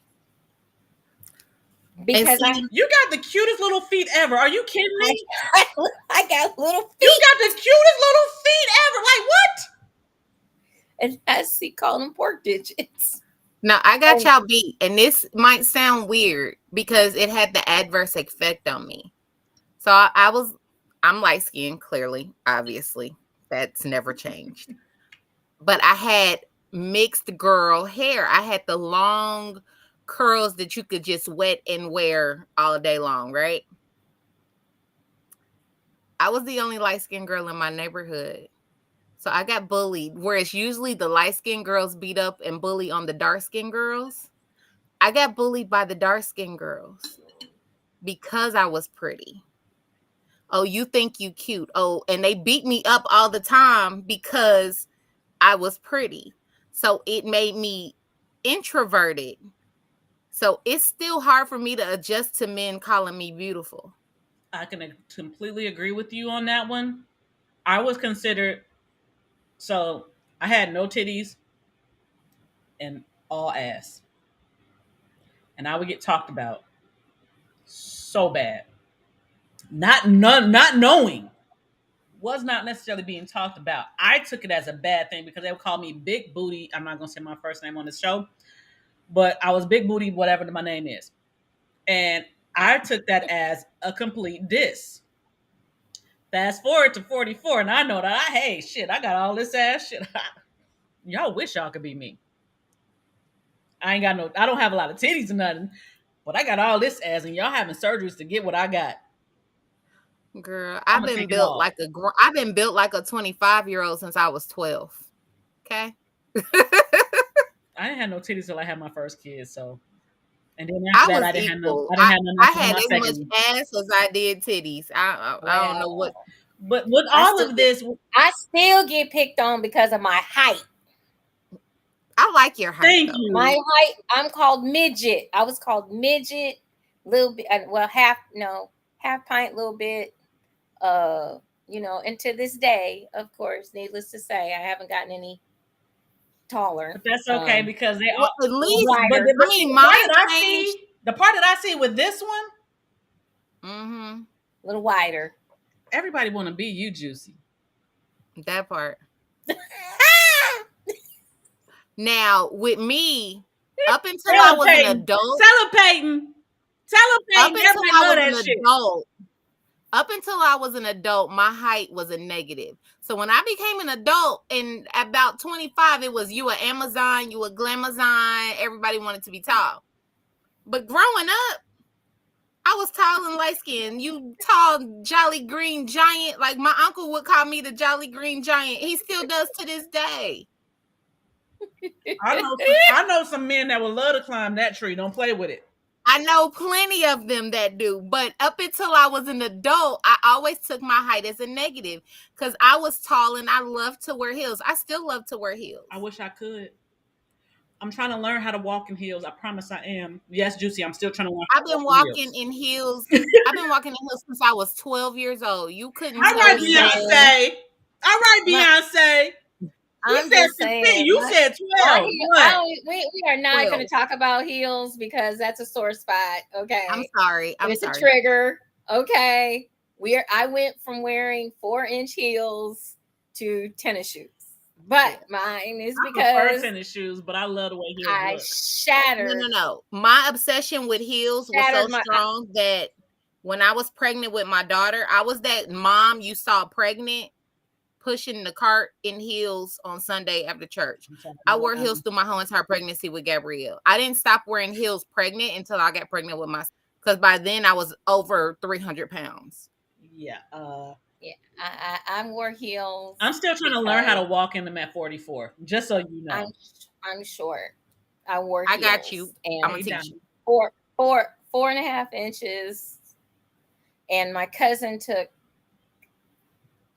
S1: Because
S2: you got the cutest little feet ever. Are you kidding me?
S1: I got little feet.
S2: You got the cutest little feet ever. Like what?
S1: And as he called them pork digits.
S3: Now I got y'all beat, and this might sound weird because it had the adverse effect on me. So I'm light skinned, clearly, obviously. That's never changed. But I had mixed girl hair. I had the long curls that you could just wet and wear all day long, right? I was the only light-skinned girl in my neighborhood. So I got bullied, whereas usually the light-skinned girls beat up and bully on the dark-skinned girls. I got bullied by the dark-skinned girls because I was pretty. Oh, you think you cute. Oh, and they beat me up all the time because I was pretty. So it made me introverted. So it's still hard for me to adjust to men calling me beautiful.
S2: I can completely agree with you on that one. I was considered, so I had no titties and all ass. And I would get talked about so bad. Not knowing. Was not necessarily being talked about. I took it as a bad thing because they would call me Big Booty. I'm not going to say my first name on the show, but I was Big Booty, whatever my name is. And I took that as a complete diss. Fast forward to 44, and I know that I got all this ass shit. Y'all wish y'all could be me. I don't have a lot of titties or nothing, but I got all this ass, and y'all having surgeries to get what I got.
S3: Girl, I've been built like a 25-year-old since I was 12. Okay.
S2: I didn't have no titties till I had my first kid, so. And then after I didn't have
S3: I had as much ass as I did titties. I don't know what.
S2: But with all of this,
S1: I still get picked on because of my height.
S3: I like your height.
S2: Thank you.
S1: My height, I'm called midget. I was called midget, little bit, well, half pint, little bit. And to this day, of course, needless to say, I haven't gotten any taller.
S2: But that's okay because they all
S3: at least.
S1: But
S2: the part that I see with this one,
S1: a little wider.
S2: Everybody want to be you, JewCee.
S3: That part. Now with me, up until I was an adult,
S2: celebrating. Everybody love that shit.
S3: Up until I was an adult, my height was a negative. So when I became an adult, and about 25, it was you a Amazon, you a Glamazon. Everybody wanted to be tall. But growing up, I was tall and light skinned. You tall, jolly green giant. Like my uncle would call me the jolly green giant. He still does to this day.
S2: I know some men that would love to climb that tree. Don't play with it.
S3: I know plenty of them that do, but up until I was an adult, I always took my height as a negative because I was tall and I loved to wear heels. I still love to wear heels.
S2: I wish I could. I'm trying to learn how to walk in heels. I promise I am. Yes, JewCee, I'm still trying to learn how
S3: I've
S2: to
S3: been
S2: walk
S3: walking in heels. I've been walking in heels since I was 12 years old. You couldn't
S2: All
S3: tell
S2: right,
S3: me nothing.
S2: Beyonce. All right, Beyonce. We
S1: I'm
S2: said
S1: just
S2: 15.
S1: saying.
S2: You said 12. What?
S1: We are not going to talk about heels because that's a sore spot. Okay.
S3: I'm sorry.
S1: It's a trigger. Okay. I went from wearing 4-inch heels to tennis shoes. But mine is because
S2: I prefer tennis shoes, but I love the way heels
S1: I
S2: look.
S1: shattered.
S3: No. My obsession with heels was so strong that when I was pregnant with my daughter, I was that mom you saw pregnant pushing the cart in heels on Sunday after church. I wore heels through my whole entire pregnancy with Gabrielle. I didn't stop wearing heels pregnant until I got pregnant with my, because by then I was over 300 pounds.
S2: Yeah.
S1: I wore heels.
S2: I'm still trying to learn how to walk in them at 44, just so you know.
S1: I'm short. I wore
S3: I
S1: heels.
S3: got you. I'm going to teach you.
S1: 4.5 inches. And my cousin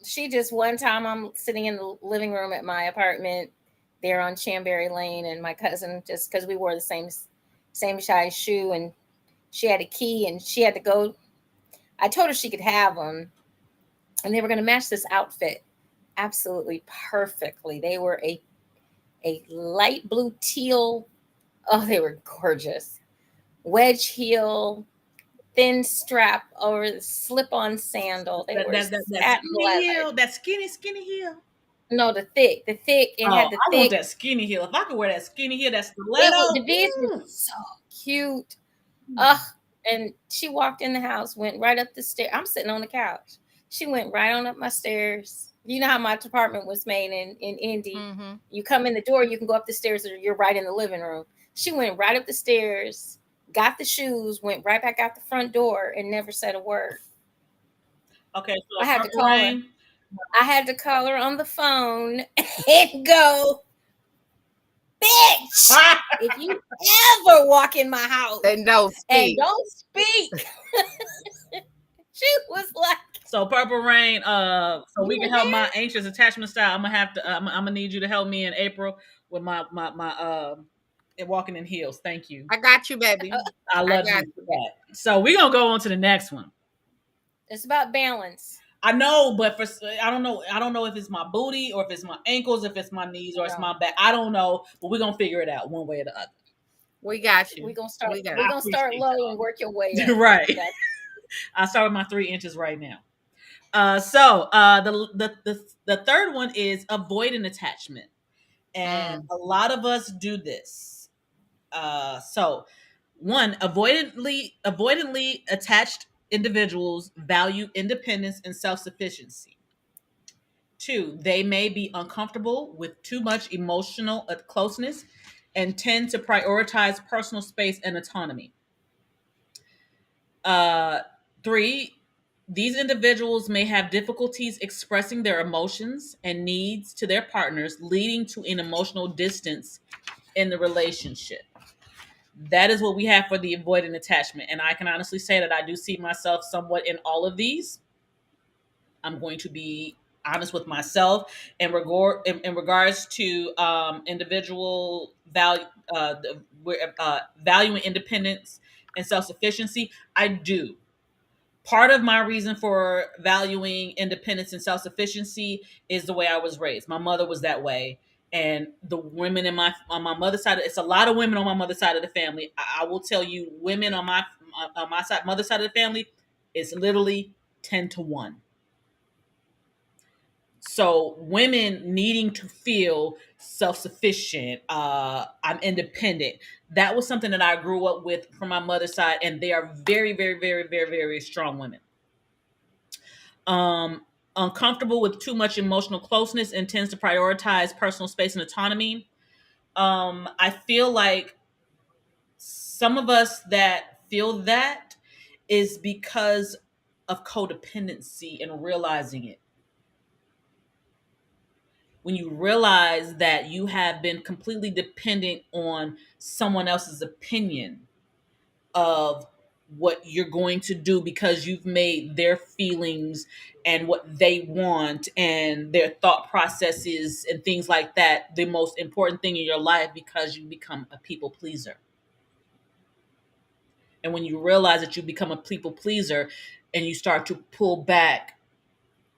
S1: she just one time I'm sitting in the living room at my apartment there on Chambéry Lane, and my cousin, just because we wore the same size shoe, and she had a key and she had to go. I told her she could have them, and they were going to match this outfit absolutely perfectly. They were a light blue teal. Oh, they were gorgeous. Wedge heel, thin strap over the slip-on sandal. They were
S2: that skinny heel.
S1: No, the thick. It had the thick.
S2: I want that skinny heel. If I could wear that skinny heel, that stiletto.
S1: The vids were so cute. Ugh. And she walked in the house, went right up the stairs. I'm sitting on the couch. She went right on up my stairs. You know how my apartment was made in Indy.
S3: Mm-hmm.
S1: You come in the door, you can go up the stairs, or you're right in the living room. She went right up the stairs, got the shoes, went right back out the front door, and never said a word.
S2: Okay, so
S1: I had to call her. I had to call her on the phone and go, bitch, if you ever walk in my house
S3: and don't
S1: speak. She was like,
S2: so Purple Rain, so we can help my anxious attachment style. I'm gonna need you to help me in April with my walking in heels. Thank you.
S3: I got you, baby.
S2: I love you for that. So we're gonna go on to the next one.
S1: It's about balance.
S2: I know, but I don't know if it's my booty or if it's my ankles, if it's my knees or it's my back. I don't know, but we're gonna figure it out one way or the other.
S3: We got you.
S1: We're gonna start low and work your way up.
S2: Right. I'll start with my 3 inches right now. The third one is avoidant attachment, and a lot of us do this. So one, avoidantly attached individuals value independence and self-sufficiency. 2, they may be uncomfortable with too much emotional closeness and tend to prioritize personal space and autonomy. 3, these individuals may have difficulties expressing their emotions and needs to their partners, leading to an emotional distance in the relationship. That is what we have for the avoidant attachment. And I can honestly say that I do see myself somewhat in all of these. I'm going to be honest with myself in regards to individual value, valuing independence and self-sufficiency. I do. Part of my reason for valuing independence and self-sufficiency is the way I was raised. My mother was that way. And the women on my mother's side, it's a lot of women on my mother's side of the family. I will tell you, women on my side, mother's side of the family, it's literally 10-1. So women needing to feel self-sufficient, I'm independent. That was something that I grew up with from my mother's side, and they are very, very, very, very, very strong women. Uncomfortable with too much emotional closeness and tends to prioritize personal space and autonomy. I feel like some of us that feel that is because of codependency and realizing it. When you realize that you have been completely dependent on someone else's opinion of what you're going to do because you've made their feelings and what they want and their thought processes and things like that the most important thing in your life, because you become a people pleaser. And when you realize that you become a people pleaser and you start to pull back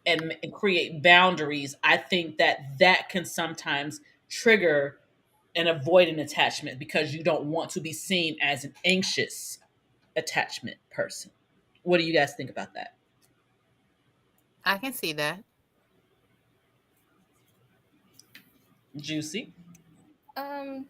S2: and create boundaries, I think that that can sometimes trigger an avoidant attachment because you don't want to be seen as an anxious attachment person. What do you guys think about that?
S3: I can see that.
S2: JewCee?
S1: Um,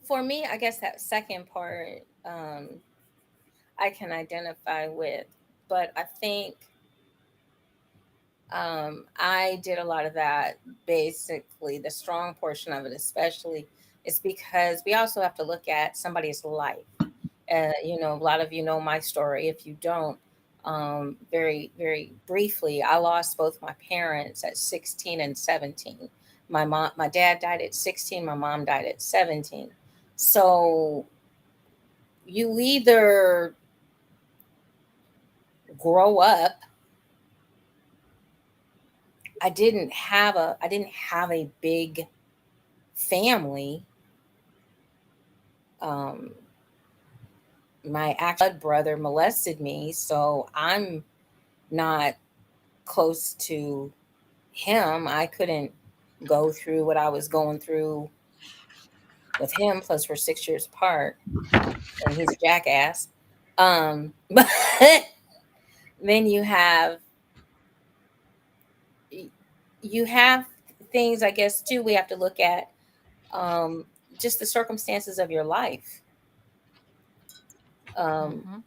S1: for me, I guess that second part, I can identify with, but I think I did a lot of that. Basically, the strong portion of it, especially, is because we also have to look at somebody's life. A lot of you know my story. If you don't, very, very briefly, I lost both my parents at 16 and 17. My dad died at 16, my mom died at 17. So you either grow up. I didn't have a big family. Um, my actual blood brother molested me, so I'm not close to him. I couldn't go through what I was going through with him. Plus, we're 6 years apart, and he's a jackass. But then you have things, I guess, too. We have to look at um, just the circumstances of your life. Um,
S3: Mm-hmm.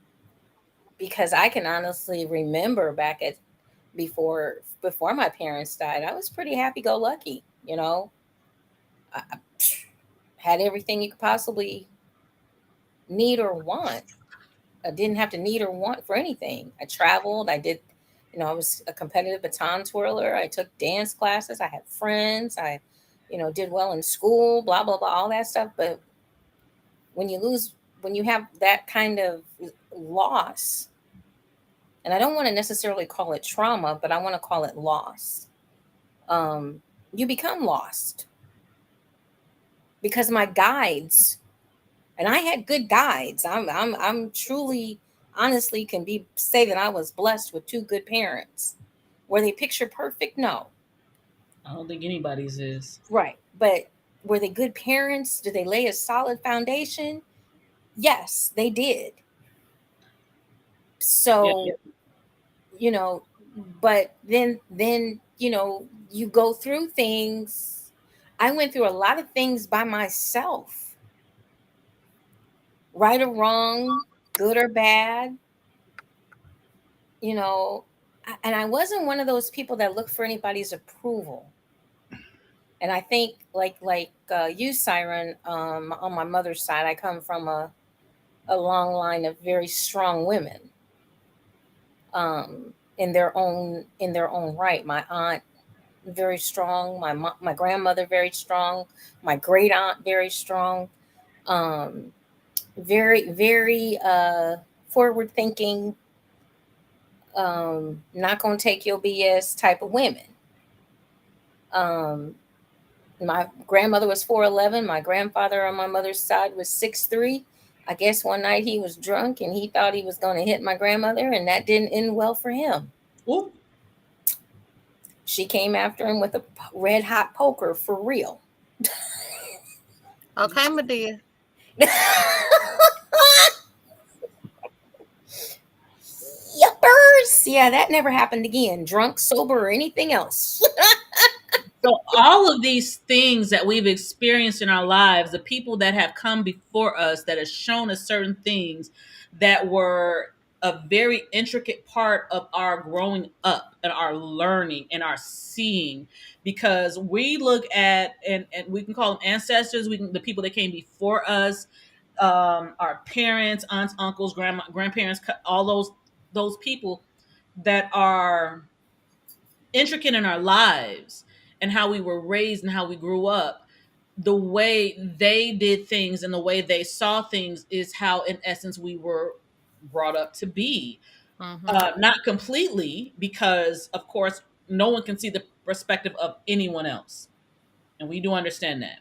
S1: because I can honestly remember back at before my parents died, I was pretty happy go lucky. I had everything you could possibly need or want. I didn't have to need or want for anything. I traveled. I was a competitive baton twirler. I took dance classes. I had friends. I did well in school. Blah blah blah, all that stuff. But when you lose, when you have that kind of loss, and I don't want to necessarily call it trauma, but I want to call it loss. Um, you become lost because my guides, and I had good guides. I'm truly, honestly, can be say that I was blessed with two good parents. Were they picture perfect? No.
S2: I don't think anybody's is.
S1: Right. But were they good parents? Did they lay a solid foundation? Yes, they did.
S2: Yeah,
S1: So, you know, but then you go through things. I went through a lot of things by myself, right or wrong, good or bad, you know. And I wasn't one of those people that looked for anybody's approval. And I think, you, Siren, on my mother's side, I come from a long line of very strong women, in their own right. My aunt, very strong. My grandmother, very strong. My great aunt, very strong. Um, very, very forward thinking. Not gonna take your BS type of women. Um, my grandmother was 4'11". My grandfather on my mother's side was 6'3". I guess one night he was drunk and he thought he was going to hit my grandmother, and that didn't end well for him.
S2: ooh,
S1: She came after him with a red hot poker for real.
S3: Okay, my dear.
S1: Yuppers. Yeah, that never happened again. Drunk, sober, or anything else.
S2: so all of these things that we've experienced in our lives, the people that have come before us that have shown us certain things that were a very intricate part of our growing up and our learning and our seeing, because we look at, and we can call them ancestors, the people that came before us, our parents, aunts, uncles, grandparents, all those people that are intricate in our lives and how we were raised and how we grew up. the way they did things and the way they saw things is how, in essence, we were brought up to be. Not completely, because of course no one can see the perspective of anyone else, and we do understand that.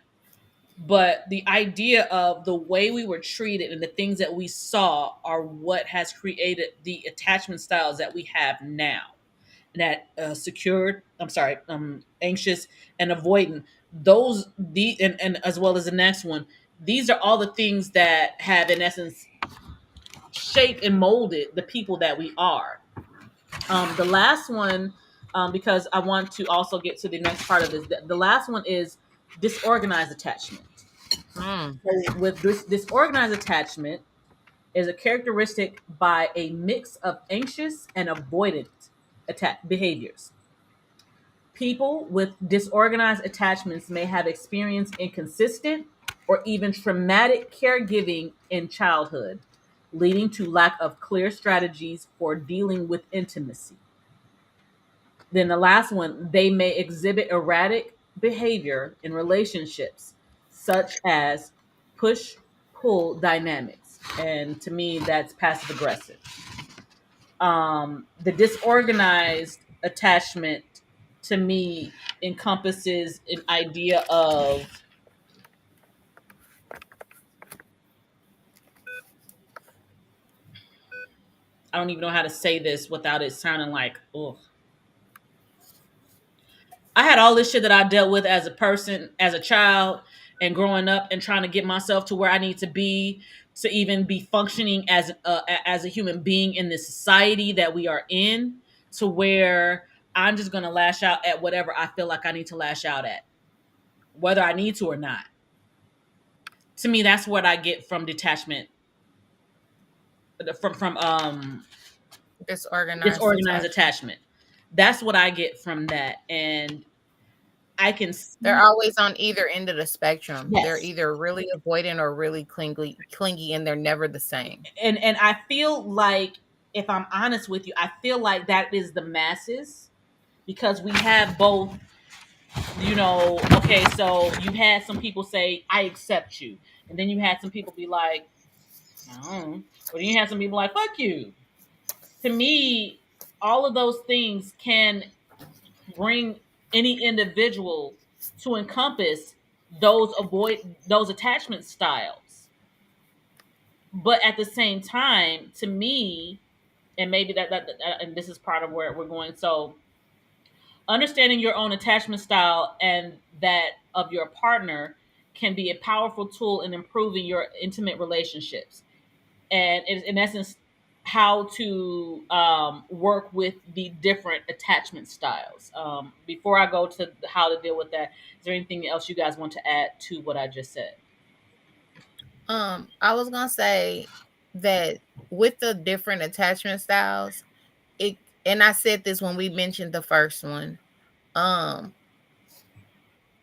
S2: But the idea of the way we were treated and the things that we saw are what has created the attachment styles that we have now. That secured, I'm sorry, anxious and avoidant. And as well as the next one, these are all the things that have, in essence, shaped and molded the people that we are. The last one, because I want to also get to the next part of this. The last one is disorganized attachment. So with this disorganized attachment is a characteristic by a mix of anxious and avoidant behaviors. People with disorganized attachments may have experienced inconsistent or even traumatic caregiving in childhood, leading to lack of clear strategies for dealing with intimacy. Then the last one, they may exhibit erratic behavior in relationships, such as push pull dynamics. And to me, that's passive aggressive. The disorganized attachment to me encompasses an idea of, I don't even know how to say this without it sounding like, ugh. I had all this shit that I dealt with as a person, as a child, and growing up and trying to get myself to where I need to even be functioning as a human being in this society that we are in, to where I'm just gonna lash out at whatever I feel like I need to lash out at, whether I need to or not. To me, that's what I get from detachment, from disorganized attachment. That's what I get from that, and I can see
S3: they're always on either end of the spectrum.
S2: yes.
S3: They're either really avoidant or really clingy, and they're never the same.
S2: And I feel like, if I'm honest with you, I feel like that is the masses, because we have both. Okay, so you had some people say, "I accept you," and then you had some people be like, "Oh," or then you had some people like, "Fuck you." To me, all of those things can bring any individual to encompass those attachment styles. But at the same time, to me, and maybe and this is part of where we're going. So understanding your own attachment style and that of your partner can be a powerful tool in improving your intimate relationships, and in essence how to work with the different attachment styles. Before I go to how to deal with that, is there anything else you guys want to add to what I just said?
S3: I was gonna say that with the different attachment styles, and I said this when we mentioned the first one,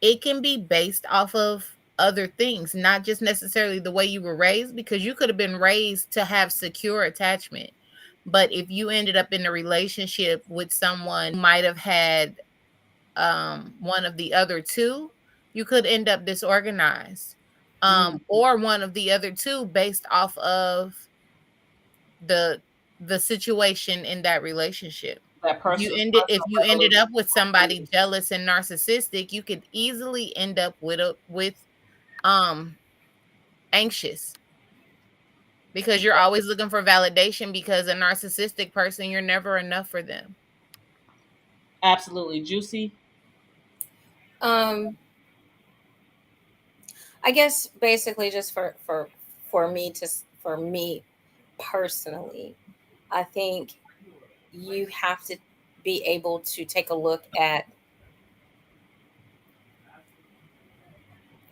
S3: it can be based off of other things, not just necessarily the way you were raised, because you could have been raised to have secure attachment. But if you ended up in a relationship with someone who might have had one of the other two, you could end up disorganized. Or one of the other two based off of the situation in that relationship.
S2: That person,
S3: If you ended up with somebody jealous and narcissistic, you could easily end up with anxious, because you're always looking for validation, because a narcissistic person, you're never enough for them.
S2: Absolutely. JewCee?
S1: I guess basically just for me personally, I think you have to be able to take a look at,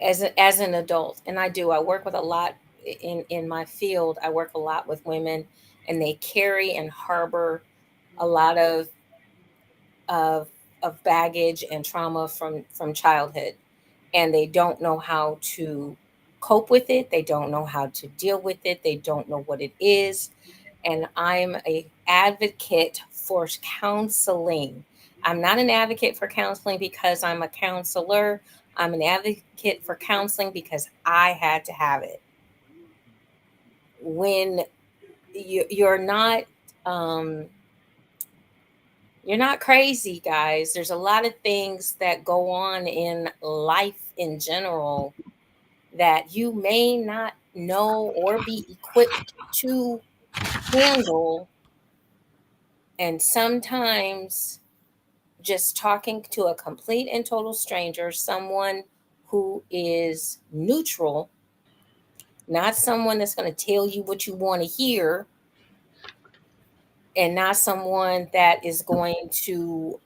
S1: as an adult, and I work with a lot in my field. I work a lot with women, and they carry and harbor a lot of baggage and trauma from childhood, and they don't know how to cope with it. They don't know how to deal with it. They don't know what it is. And I'm a advocate for counseling. I'm not an advocate for counseling because I'm a counselor. I'm an advocate for counseling because I had to have it. When you're not um, you're not crazy, guys. There's a lot of things that go on in life in general that you may not know or be equipped to handle. And sometimes just talking to a complete and total stranger, someone who is neutral, not someone that's going to tell you what you want to hear, and not someone that is going to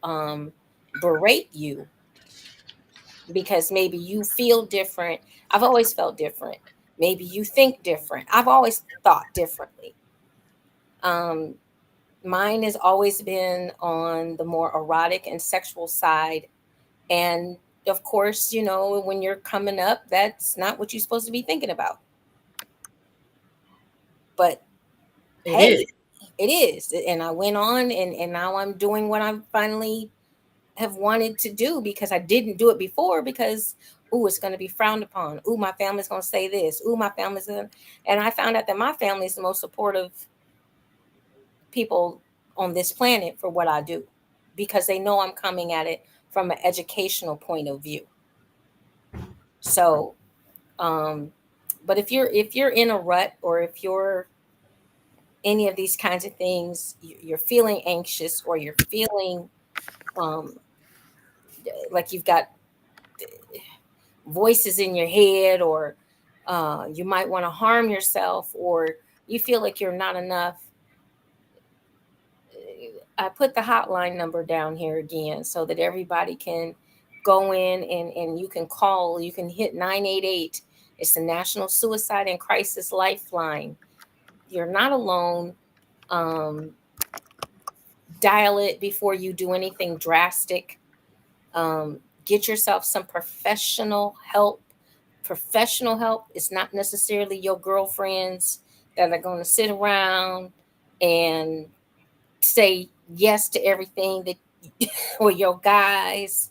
S1: berate you because maybe you feel different. I've always felt different. Maybe you think different. I've always thought differently. Um, Mine has always been on the more erotic and sexual side. And of course, when you're coming up, that's not what you're supposed to be thinking about. But
S2: It is.
S1: hey, it is. And I went on, and now I'm doing what I finally have wanted to do because I didn't do it before because, ooh, it's going to be frowned upon. Ooh, my family's going to say this. Ooh, my family's going to. And I found out that my family is the most supportive people on this planet for what I do because they know I'm coming at it from an educational point of view. So, um, but if you're in a rut, or if you're any of these kinds of things, you're feeling anxious, or you're feeling um, like you've got voices in your head, or you might want to harm yourself, or you feel like you're not enough, I put the hotline number down here again so that everybody can go in, and you can call. You can hit 988. It's the National Suicide and Crisis Lifeline. You're not alone. Um, Dial it before you do anything drastic. Get yourself some professional help. Professional help is not necessarily your girlfriends that are going to sit around and say yes to everything that or your guys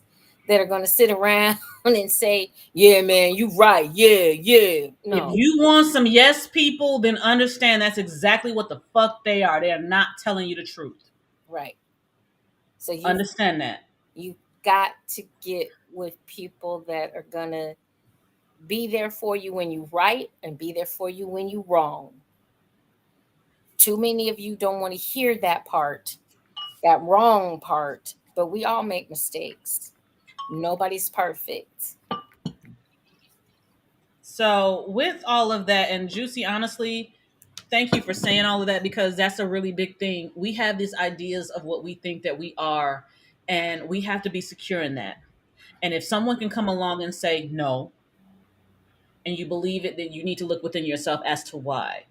S1: that are going to sit around and say, yeah, man, you right, yeah.
S2: If
S1: No.
S2: you want some yes people, then understand that's exactly what the fuck they are. They are not telling you the truth.
S1: Right. So
S2: Understand that.
S1: you've got to get with people that are going to be there for you when you right and be there for you when you wrong. Too many of you don't want to hear that part, that wrong part, but we all make mistakes. Nobody's perfect.
S2: So, with all of that, and JewCee, honestly, thank you for saying all of that because that's a really big thing. We have these ideas of what we think that we are, and we have to be secure in that. And if someone can come along and say no, and you believe it, then you need to look within yourself as to why.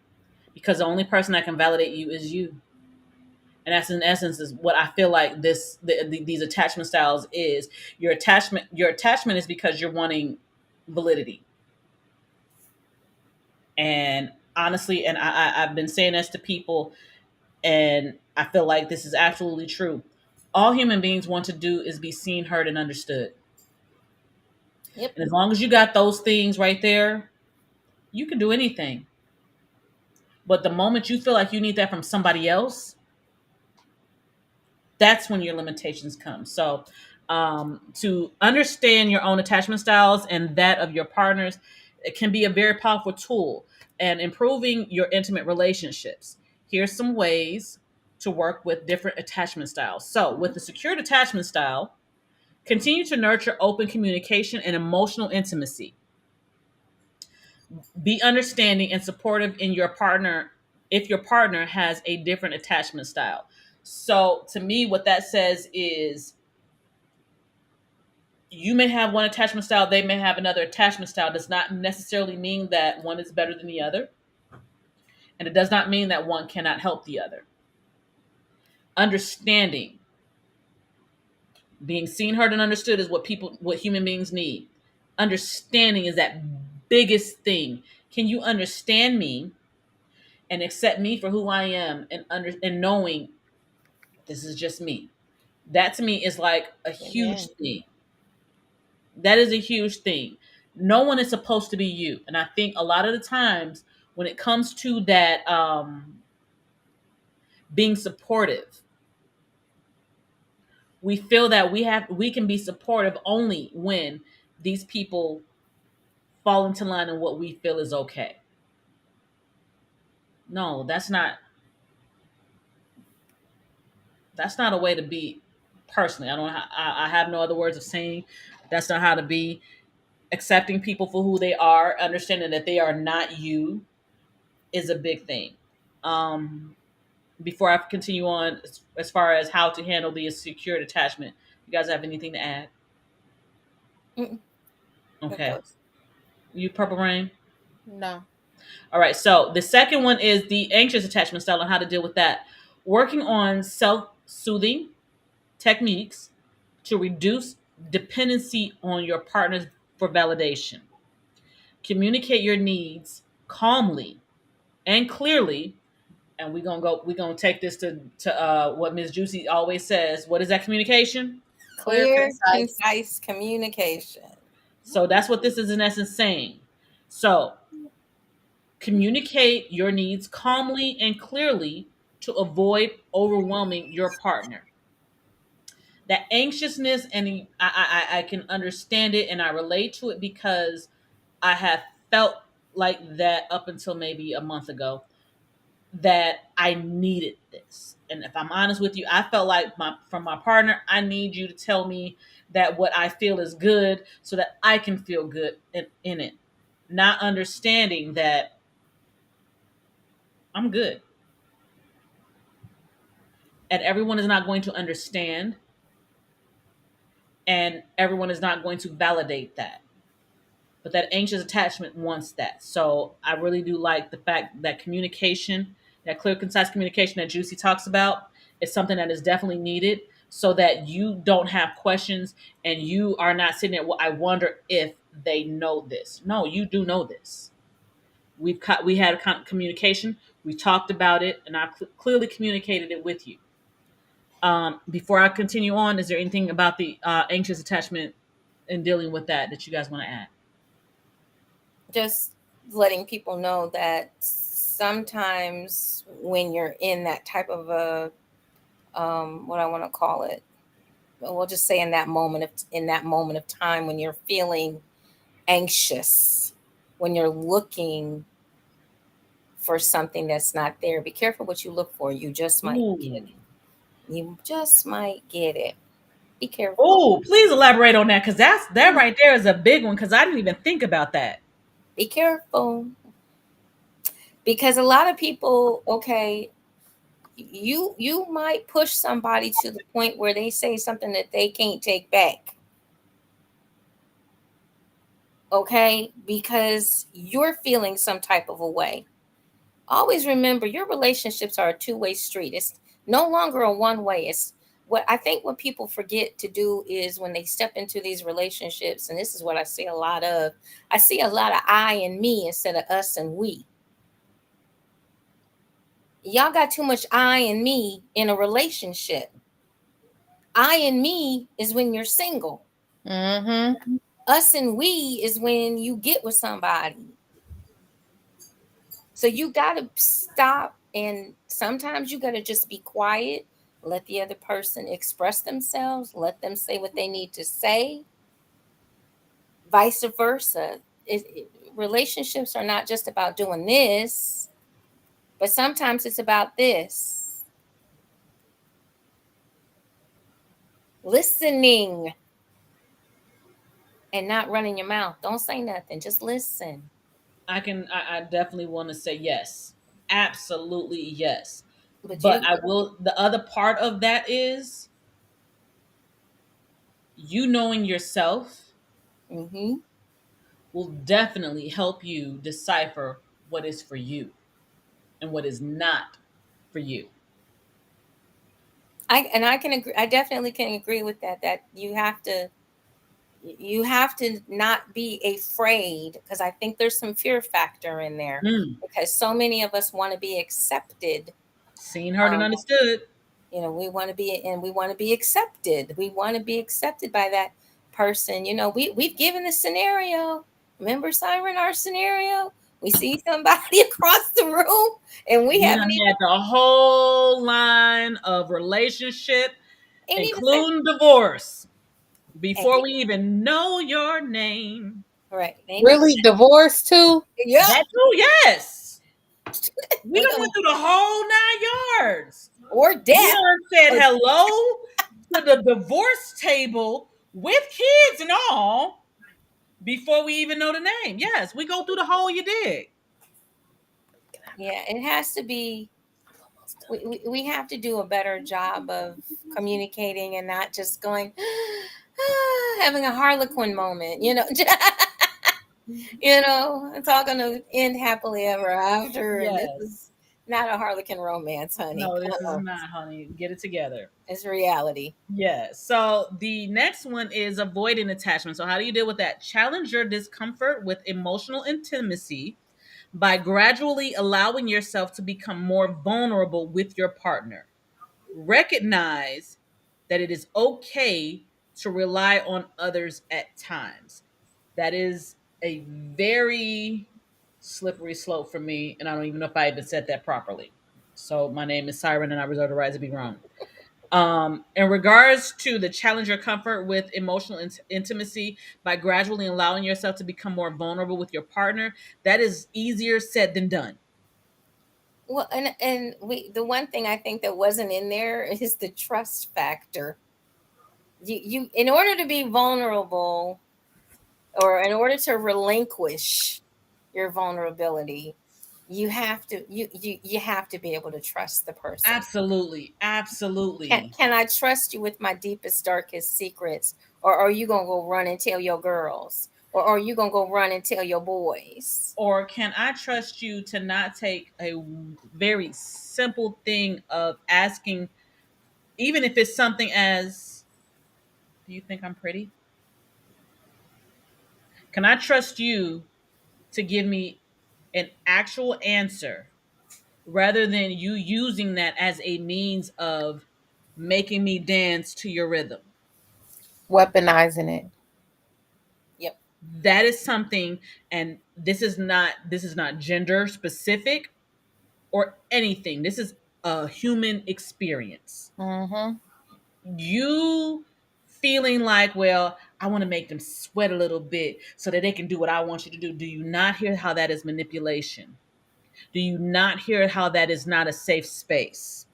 S2: Because the only person that can validate you is you. And that's in essence is what I feel like these attachment styles is. Your attachment is because you're wanting validity. And honestly, and I've been saying this to people, and I feel like this is absolutely true. All human beings want to do is be seen, heard, and understood.
S1: Yep.
S2: And as long as you got those things right there, you can do anything. But the moment you feel like you need that from somebody else, that's when your limitations come. So, to understand your own attachment styles and that of your partners, it can be a very powerful tool and improving your intimate relationships. Here's some ways to work with different attachment styles. So, with the secured attachment style, continue to nurture open communication and emotional intimacy. Be understanding and supportive in your partner if your partner has a different attachment style. So, to me, what that says is you may have one attachment style, they may have another attachment style. Does not necessarily mean that one is better than the other. And it does not mean that one cannot help the other. Understanding, being seen, heard, and understood is what human beings need. Understanding is that biggest thing. Can you understand me and accept me for who I am and knowing this is just me? That to me is like a huge
S1: Amen.
S2: thing. That is a huge thing. No one is supposed to be you. And I think a lot of the times when it comes to that, being supportive, we feel that we can be supportive only when these people fall into line in what we feel is okay. No, that's not a way to be. Personally, I have no other words of saying that's not how to be. Accepting people for who they are, understanding that they are not you, is a big thing. um Before I continue on, as far as how to handle the secured attachment, you guys have anything to add?
S1: Mm-mm.
S2: Okay. You, Purple Rain?
S3: No.
S2: All right, so the second one is the anxious attachment style and how to deal with that. Working on self-soothing techniques to reduce dependency on your partner for validation. Communicate your needs calmly and clearly. And we're gonna take this to what Ms. JewCee always says. What is that communication?
S1: Clear, concise communication.
S2: So that's what this is in essence saying. So communicate your needs calmly and clearly to avoid overwhelming your partner. That anxiousness, and I can understand it and I relate to it because I have felt like that up until maybe a month ago, that I needed this. And if I'm honest with you, I felt like from my partner, I need you to tell me that what I feel is good so that I can feel good in it. Not understanding that I'm good. And everyone is not going to understand, and everyone is not going to validate that. But that anxious attachment wants that. So I really do like the fact that communication, that clear, concise communication that JewCee talks about, is something that is definitely needed so that you don't have questions and you are not sitting there, well, I wonder if they know this. No, you do know this. We had a communication, we talked about it, and I clearly communicated it with you. Before I continue on, is there anything about the anxious attachment and dealing with that you guys want to add?
S1: Just letting people know that sometimes when you're in that type of a what I want to call it, we'll just say in that moment of time when you're feeling anxious, when you're looking for something that's not there, be careful what you look for. You just might get it. You just might get it. Be careful.
S2: Oh, please elaborate on that, because that right there is a big one, because I didn't even think about that.
S1: Be careful. Because a lot of people, okay, you might push somebody to the point where they say something that they can't take back. Okay? Because you're feeling some type of a way. Always remember, your relationships are a two-way street. It's no longer a one-way. It's what people forget to do is when they step into these relationships, and this is what I see a lot of. I see a lot of I and me instead of us and we. Y'all got too much I and me in a relationship. I and me is when you're single.
S3: Mm-hmm.
S1: Us and we is when you get with somebody. So you got to stop, and sometimes you got to just be quiet, let the other person express themselves, let them say what they need to say, vice versa. Relationships are not just about doing this, but sometimes it's about this. Listening and not running your mouth. Don't say nothing, just listen.
S2: I definitely want to say yes. Absolutely yes.
S1: But
S2: But I will, the other part of that is you knowing yourself
S1: mm-hmm.
S2: will definitely help you decipher what is for you and what is not for you.
S1: I can agree. I definitely can agree with that. That you have to not be afraid, because I think there's some fear factor in there, because so many of us want to be accepted.
S2: Seen, heard, and understood.
S1: We want to be accepted. We want to be accepted by that person, we've given the scenario. Remember, Siren, our scenario? We see somebody across the room, and we haven't even
S2: had the whole line of relationship, including divorce, before we even know your name.
S1: Right?
S3: Really, divorce too?
S1: Yeah.
S2: That too, yes. We done went through the whole 9 yards.
S1: Or death.
S2: We done said hello to the divorce table with kids and all before we even know the name. Yes, we go through the whole you did.
S1: Yeah, it has to be. We have to do a better job of communicating and not just going, having a Harlequin moment, it's all going to end happily ever after.
S2: Yes.
S1: And this is not a Harlequin romance, honey.
S2: No, this is not, honey. Get it together.
S1: It's reality.
S2: Yeah. So the next one is avoiding attachment. So how do you deal with that? Challenge your discomfort with emotional intimacy by gradually allowing yourself to become more vulnerable with your partner. Recognize that it is okay to rely on others at times. That is a very slippery slope for me, and I don't even know if I even said that properly. So my name is Siren, and I reserve the right to be wrong. In regards to the challenge your comfort with emotional intimacy by gradually allowing yourself to become more vulnerable with your partner, that is easier said than done.
S1: Well, and the one thing I think that wasn't in there is the trust factor. You in order to be vulnerable, or in order to relinquish your vulnerability, you have to you have to be able to trust the person.
S2: Absolutely.
S1: Can I trust you with my deepest, darkest secrets, or are you gonna go run and tell your girls, or are you gonna go run and tell your boys?
S2: Or can I trust you to not take a very simple thing of asking, even if it's something as, do you think I'm pretty? Can I trust you to give me an actual answer rather than you using that as a means of making me dance to your rhythm?
S3: Weaponizing it.
S1: Yep.
S2: That is something, and this is not gender specific or anything. This is a human experience.
S3: Mm-hmm.
S2: You feeling like, well, I want to make them sweat a little bit so that they can do what I want you to do. Do you not hear how that is manipulation? Do you not hear how that is not a safe space?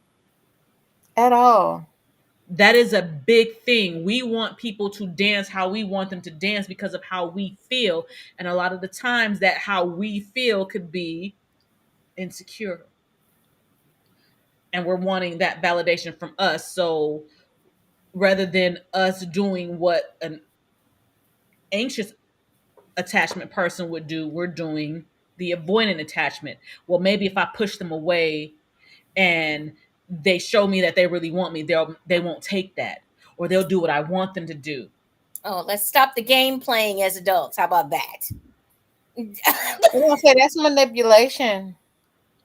S3: At all.
S2: That is a big thing. We want people to dance how we want them to dance because of how we feel. And a lot of the times that how we feel could be insecure. And we're wanting that validation from us. So rather than us doing what an anxious attachment person would do, we're doing the avoidant attachment. Well, maybe if I push them away and they show me that they really want me, they won't take that, or they'll do what I want them to do.
S1: Oh, let's stop the game playing as adults. How about that?
S3: I'm gonna say that's manipulation.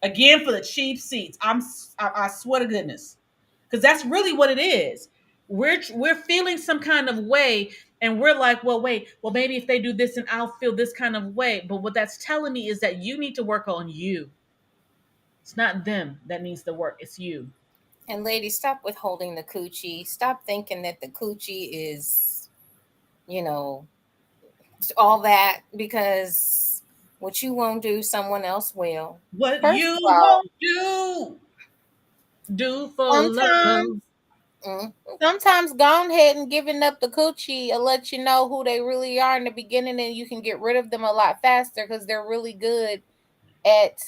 S2: Again, for the cheap seats. I swear to goodness, because that's really what it is. We're feeling some kind of way, and we're like, well, wait, well, maybe if they do this, and I'll feel this kind of way. But what that's telling me is that you need to work on you. It's not them that needs the work. It's you.
S1: And ladies, stop withholding the coochie. Stop thinking that the coochie is, all that, because what you won't do, someone else will.
S2: What you won't do for love.
S3: Sometimes going ahead and giving up the coochie will let you know who they really are in the beginning, and you can get rid of them a lot faster because they're really good at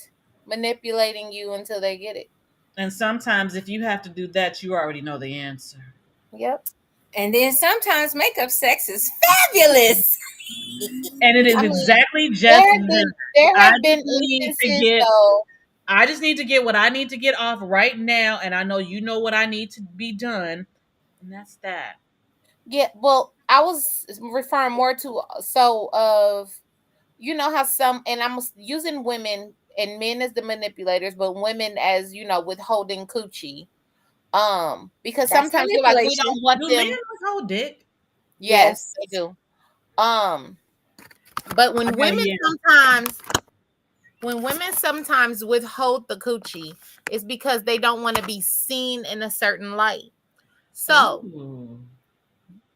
S3: manipulating you until they get it.
S2: And sometimes if you have to do that, you already know the answer.
S3: Yep.
S1: And then sometimes makeup sex is fabulous.
S2: And it is exactly just
S3: there have been instances though.
S2: I just need to get what I need to get off right now, and I know you know what I need to be done, and that's that.
S3: Yeah, well, I was referring more to how some, and I'm using women and men as the manipulators, but women as withholding coochie. Because
S1: That's
S3: sometimes you're like, we don't want
S2: do
S3: them.
S2: men withhold dick?
S3: Yes, they do. But when women sometimes withhold the coochie, it's because they don't want to be seen in a certain light. So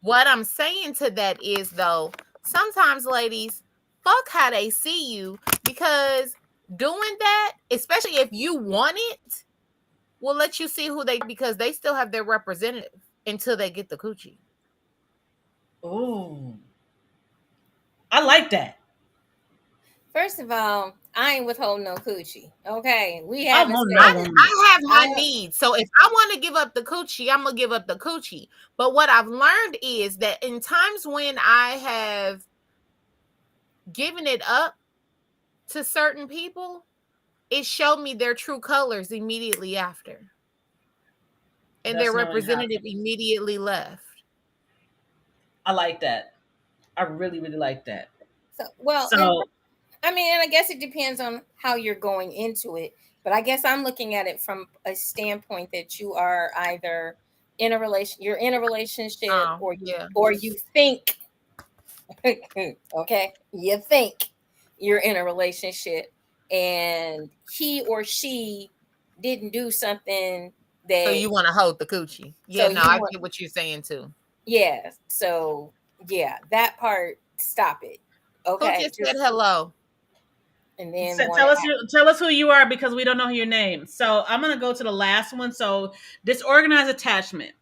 S3: what I'm saying to that is, though, sometimes ladies, fuck how they see you, because doing that, especially if you want it, will let you see who they, because they still have their representative until they get the coochie.
S2: Oh, I like that.
S1: First of all, I ain't withholding no coochie. Okay, we
S2: I
S1: haven't
S2: want
S1: said.
S2: no woman.
S3: I have my needs. So if I want to give up the coochie, I'm going to give up the coochie. But what I've learned is that in times when I have given it up to certain people, it showed me their true colors immediately after. And
S2: That's
S3: their
S2: knowing how.
S3: representative immediately left.
S2: I like that. I really, really like that.
S1: So, well,
S2: So,
S1: I mean, and I guess it depends on how you're going into it. But I guess I'm looking at it from a standpoint that you are either in a you're in a relationship, or you think, okay, you think you're in a relationship, and he or she didn't do something that.
S3: So you want to hold the coochie? Yeah, so no, I get what you're saying too.
S1: Yeah. So yeah, that part, stop it. Okay.
S3: Who just said hello?
S1: And then
S2: tell us who you are, because we don't know your name. So I'm gonna go to the last one. So disorganized attachment.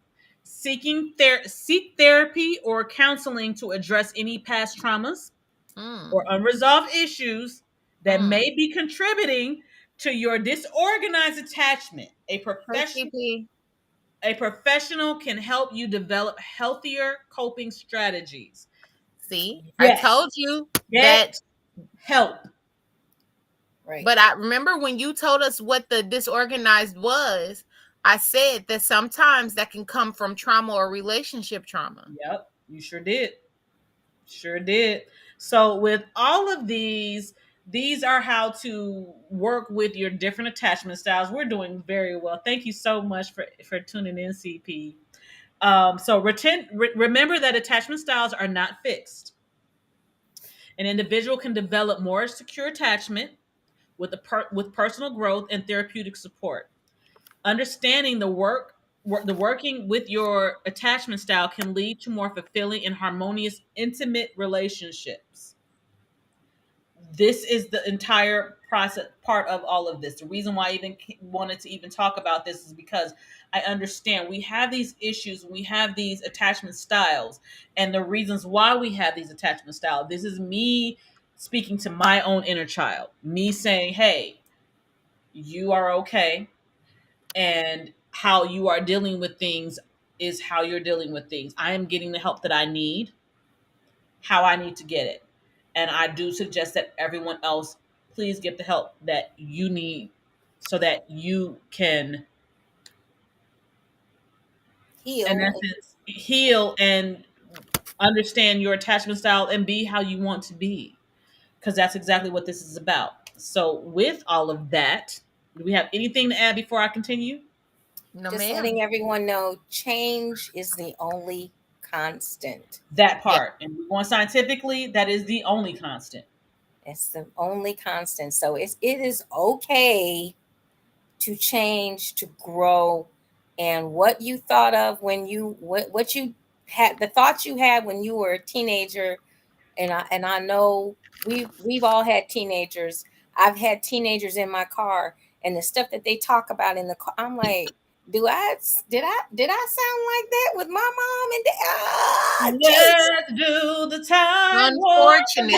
S2: Seek therapy or counseling to address any past traumas or unresolved issues that may be contributing to your disorganized attachment. A professional can help you develop healthier coping strategies.
S3: See, yes. I told you that
S2: help.
S3: Right. But I remember when you told us what the disorganized was, I said that sometimes that can come from trauma or relationship trauma.
S2: Yep, you sure did. Sure did. So with all of these are how to work with your different attachment styles. We're doing very well. Thank you so much for tuning in, CP. So remember that attachment styles are not fixed. An individual can develop more secure attachment with personal growth and therapeutic support. Understanding the working with your attachment style can lead to more fulfilling and harmonious intimate relationships. This is the entire part of all of this. The reason why I even wanted to even talk about this is because I understand we have these issues, we have these attachment styles, and the reasons why we have these attachment styles. This is me speaking to my own inner child, me saying, hey, you are okay, and how you are dealing with things is how you're dealing with things. I am getting the help that I need, how I need to get it. And I do suggest that everyone else, please get the help that you need so that you can heal and understand your attachment style and be how you want to be. Because that's exactly what this is about. So with all of that, do we have anything to add before I continue?
S1: No, just letting everyone know, change is the only constant.
S2: That part. Yeah. And we're going scientifically, that is the only constant.
S1: It's the only constant. So it is okay to change, to grow. And what you thought of when you what you had, the thoughts you had when you were a teenager, and I know we've all had teenagers. I've had teenagers in my car, and the stuff that they talk about in the car, I'm like, did I sound like that with my mom and dad?
S2: Let's do the time.
S3: Unfortunately,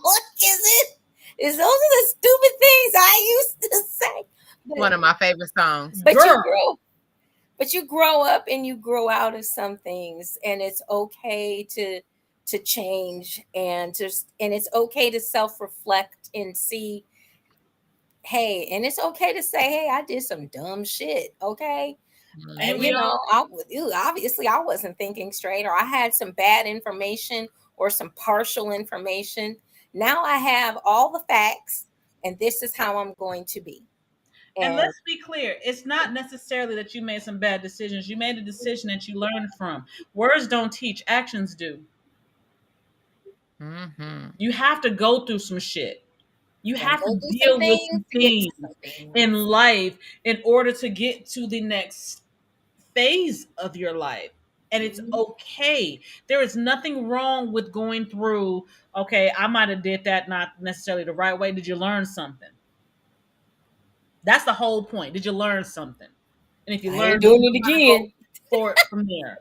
S1: what is it? Those are the stupid things I used to say.
S3: One of my favorite songs.
S1: But you grow up and you grow out of some things, and it's okay to change, and it's okay to self-reflect and see, hey, and it's okay to say, hey, I did some dumb shit. Okay. And obviously I wasn't thinking straight, or I had some bad information or some partial information. Now I have all the facts, and this is how I'm going to be.
S2: And let's be clear, it's not necessarily that you made some bad decisions. You made a decision that you learned from. Words don't teach, actions do.
S3: Mm-hmm.
S2: You have to go through some shit. You have to
S1: do
S2: deal with some things
S1: things
S2: in life in order to get to the next phase of your life. And it's okay. There is nothing wrong with going through, okay, I might have did that not necessarily the right way. Did you learn something? That's the whole point. Did you learn something? And if you
S1: I ain't
S2: learn,
S1: doing
S2: you
S1: it
S2: gotta
S1: again.
S2: go for it from there.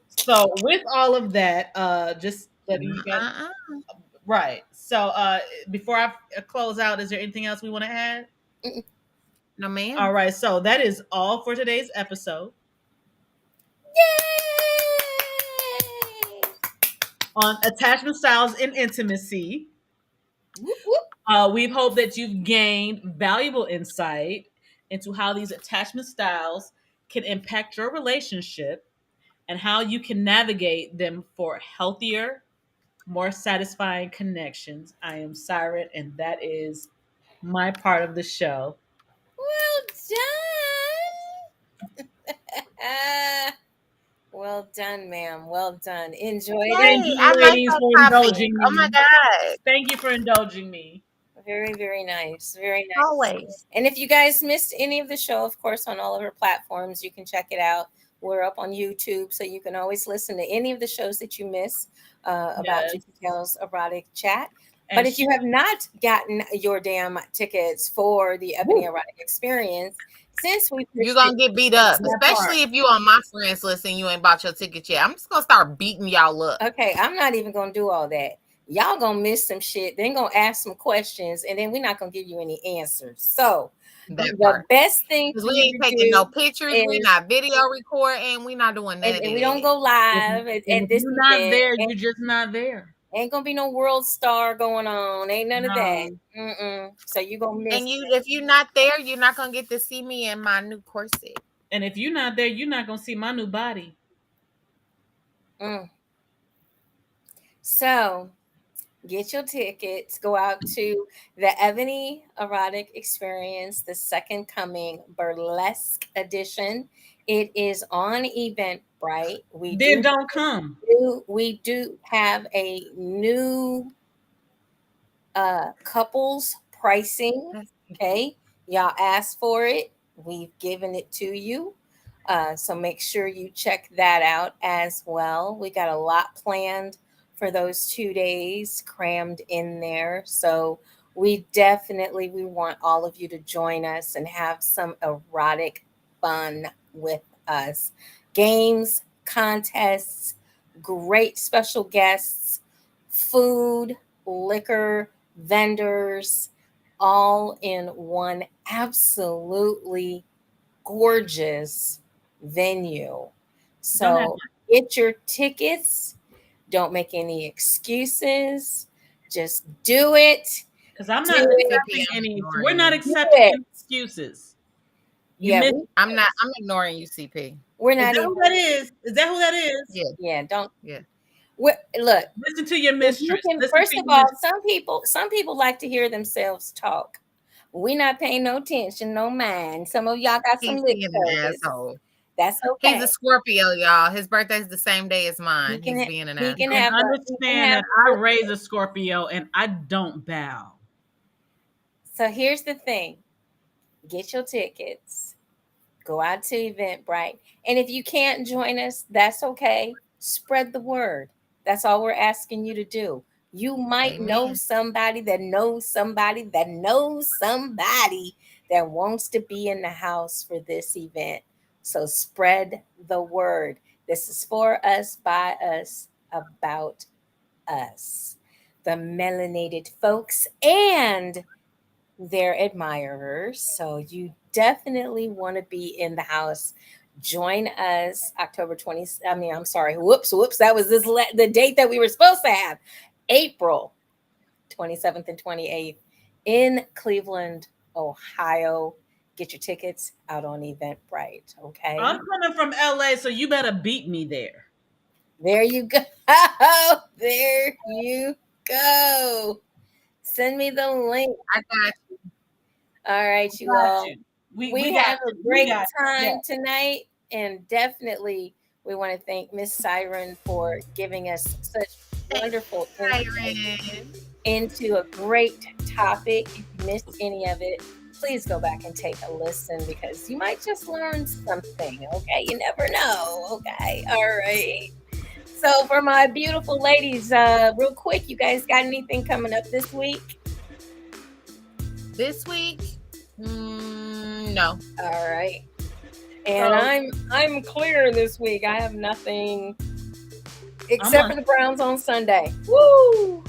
S2: So with all of that, just that you got right. So before I close out, is there anything else we want to add?
S3: No, ma'am.
S2: All right. So that is all for today's episode.
S1: Yay!
S2: On attachment styles and intimacy.
S1: Whoop, whoop.
S2: We hope that you've gained valuable insight into how these attachment styles can impact your relationship and how you can navigate them for healthier, more satisfying connections. I am Siren, and that is my part of the show.
S1: Well done. Well done, ma'am. Well done. Enjoyed it.
S2: Thank you,
S3: I like
S2: ladies,
S3: that
S2: for
S3: topic.
S2: indulging me.
S3: Oh my God.
S2: Thank you for indulging me.
S1: Very, very nice. Very nice.
S3: Always.
S1: And if you guys missed any of the show, of course, on all of our platforms, you can check it out. We're up on YouTube, so you can always listen to any of the shows that you miss about JewCee Tales Erotic Chat. But if you have not gotten your damn tickets for the Ebony Erotic Experience, since
S3: you're gonna get beat up, especially if you on my friends list and you ain't bought your ticket yet. I'm just gonna start beating y'all up.
S1: Okay, I'm not even gonna do all that. Y'all gonna miss some shit. Then gonna ask some questions, and then we're not gonna give you any answers. So the best thing
S3: we ain't taking no pictures, we not video recording, we not doing that,
S1: and we don't go live at this
S2: you're not
S1: event.
S2: there. You're just not there.
S1: Ain't gonna be no world star going on. Ain't none of that. So you gonna miss.
S3: And if you're not there, you're not gonna get to see me in my new corset.
S2: And if you're not there, you're not gonna see my new body.
S1: So get your tickets. Go out to the Ebony Erotic Experience, the Second Coming Burlesque Edition. It is on Eventbrite. We
S2: don't come.
S1: We do have a new couples pricing. Okay, y'all asked for it. We've given it to you. So make sure you check that out as well. We got a lot planned for those 2 days crammed in there. So we want all of you to join us and have some erotic fun with us. Games, contests, great special guests, food, liquor, vendors, all in one absolutely gorgeous venue. So get your tickets. Don't make any excuses. Just do it.
S2: Because I'm not accepting any. We're not accepting any excuses.
S3: I'm ignoring you, CP.
S1: We're not.
S2: Is that who that is? Is that who that is?
S1: Yeah. Don't.
S3: Yeah.
S1: Look.
S2: Listen to your mistress.
S1: First of all, some people like to hear themselves talk. We're not paying no attention, no mind. Some of y'all got some lip service. That's okay.
S3: He's a Scorpio, y'all. His birthday's the same day as mine. He's being an asshole.
S2: Understand that I raise a Scorpio and I don't bow.
S1: So here's the thing. Get your tickets. Go out to Eventbrite. And if you can't join us, that's okay. Spread the word. That's all we're asking you to do. You might know somebody that knows somebody that knows somebody that wants to be in the house for this event. So spread the word. This is for us, by us, about us. The melanated folks and their admirers. So you definitely want to be in the house. Join us October 20th. Whoops. That was the date that we were supposed to have. April 27th and 28th in Cleveland, Ohio. Get your tickets out on Eventbrite. Okay.
S2: I'm coming from LA, so you better beat me there.
S1: There you go. There you go. Send me the link.
S3: I got you.
S1: All right, you all. We have a great time tonight, and definitely we want to thank Miss Siren for giving us such wonderful insight into a great topic. If you missed any of it, please go back and take a listen because you might just learn something. Okay, you never know. Okay, all right. So for my beautiful ladies, real quick, you guys got anything coming up this week?
S3: This week? No.
S1: All right. And I'm clear this week. I have nothing except for the Browns on Sunday. Woo!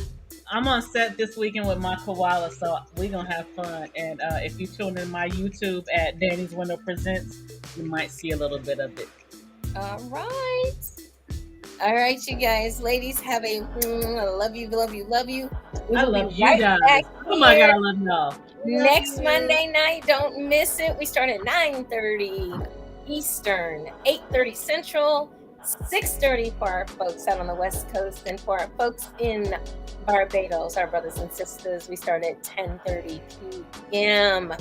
S2: I'm on set this weekend with my koala, so we're going to have fun. And if you tune in my YouTube at Dani's Window Presents, you might see a little bit of it.
S1: All right. All right, you guys. Ladies, have a love you, love you, love you.
S2: I love you guys. Oh my God, I love y'all.
S1: Next Monday night, don't miss it. We start at 9:30 Eastern, 8:30 Central, 6:30 for our folks out on the West Coast, and for our folks in Barbados, our brothers and sisters, we start at 10:30 p.m.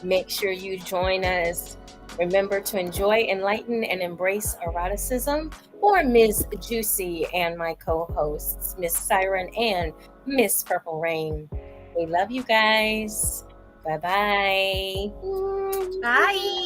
S1: Make sure you join us. Remember to enjoy, enlighten, and embrace eroticism. For Ms. JewCee and my co-hosts, Miss Siren and Miss Purple Rain. We love you guys. Bye-bye.
S3: Bye.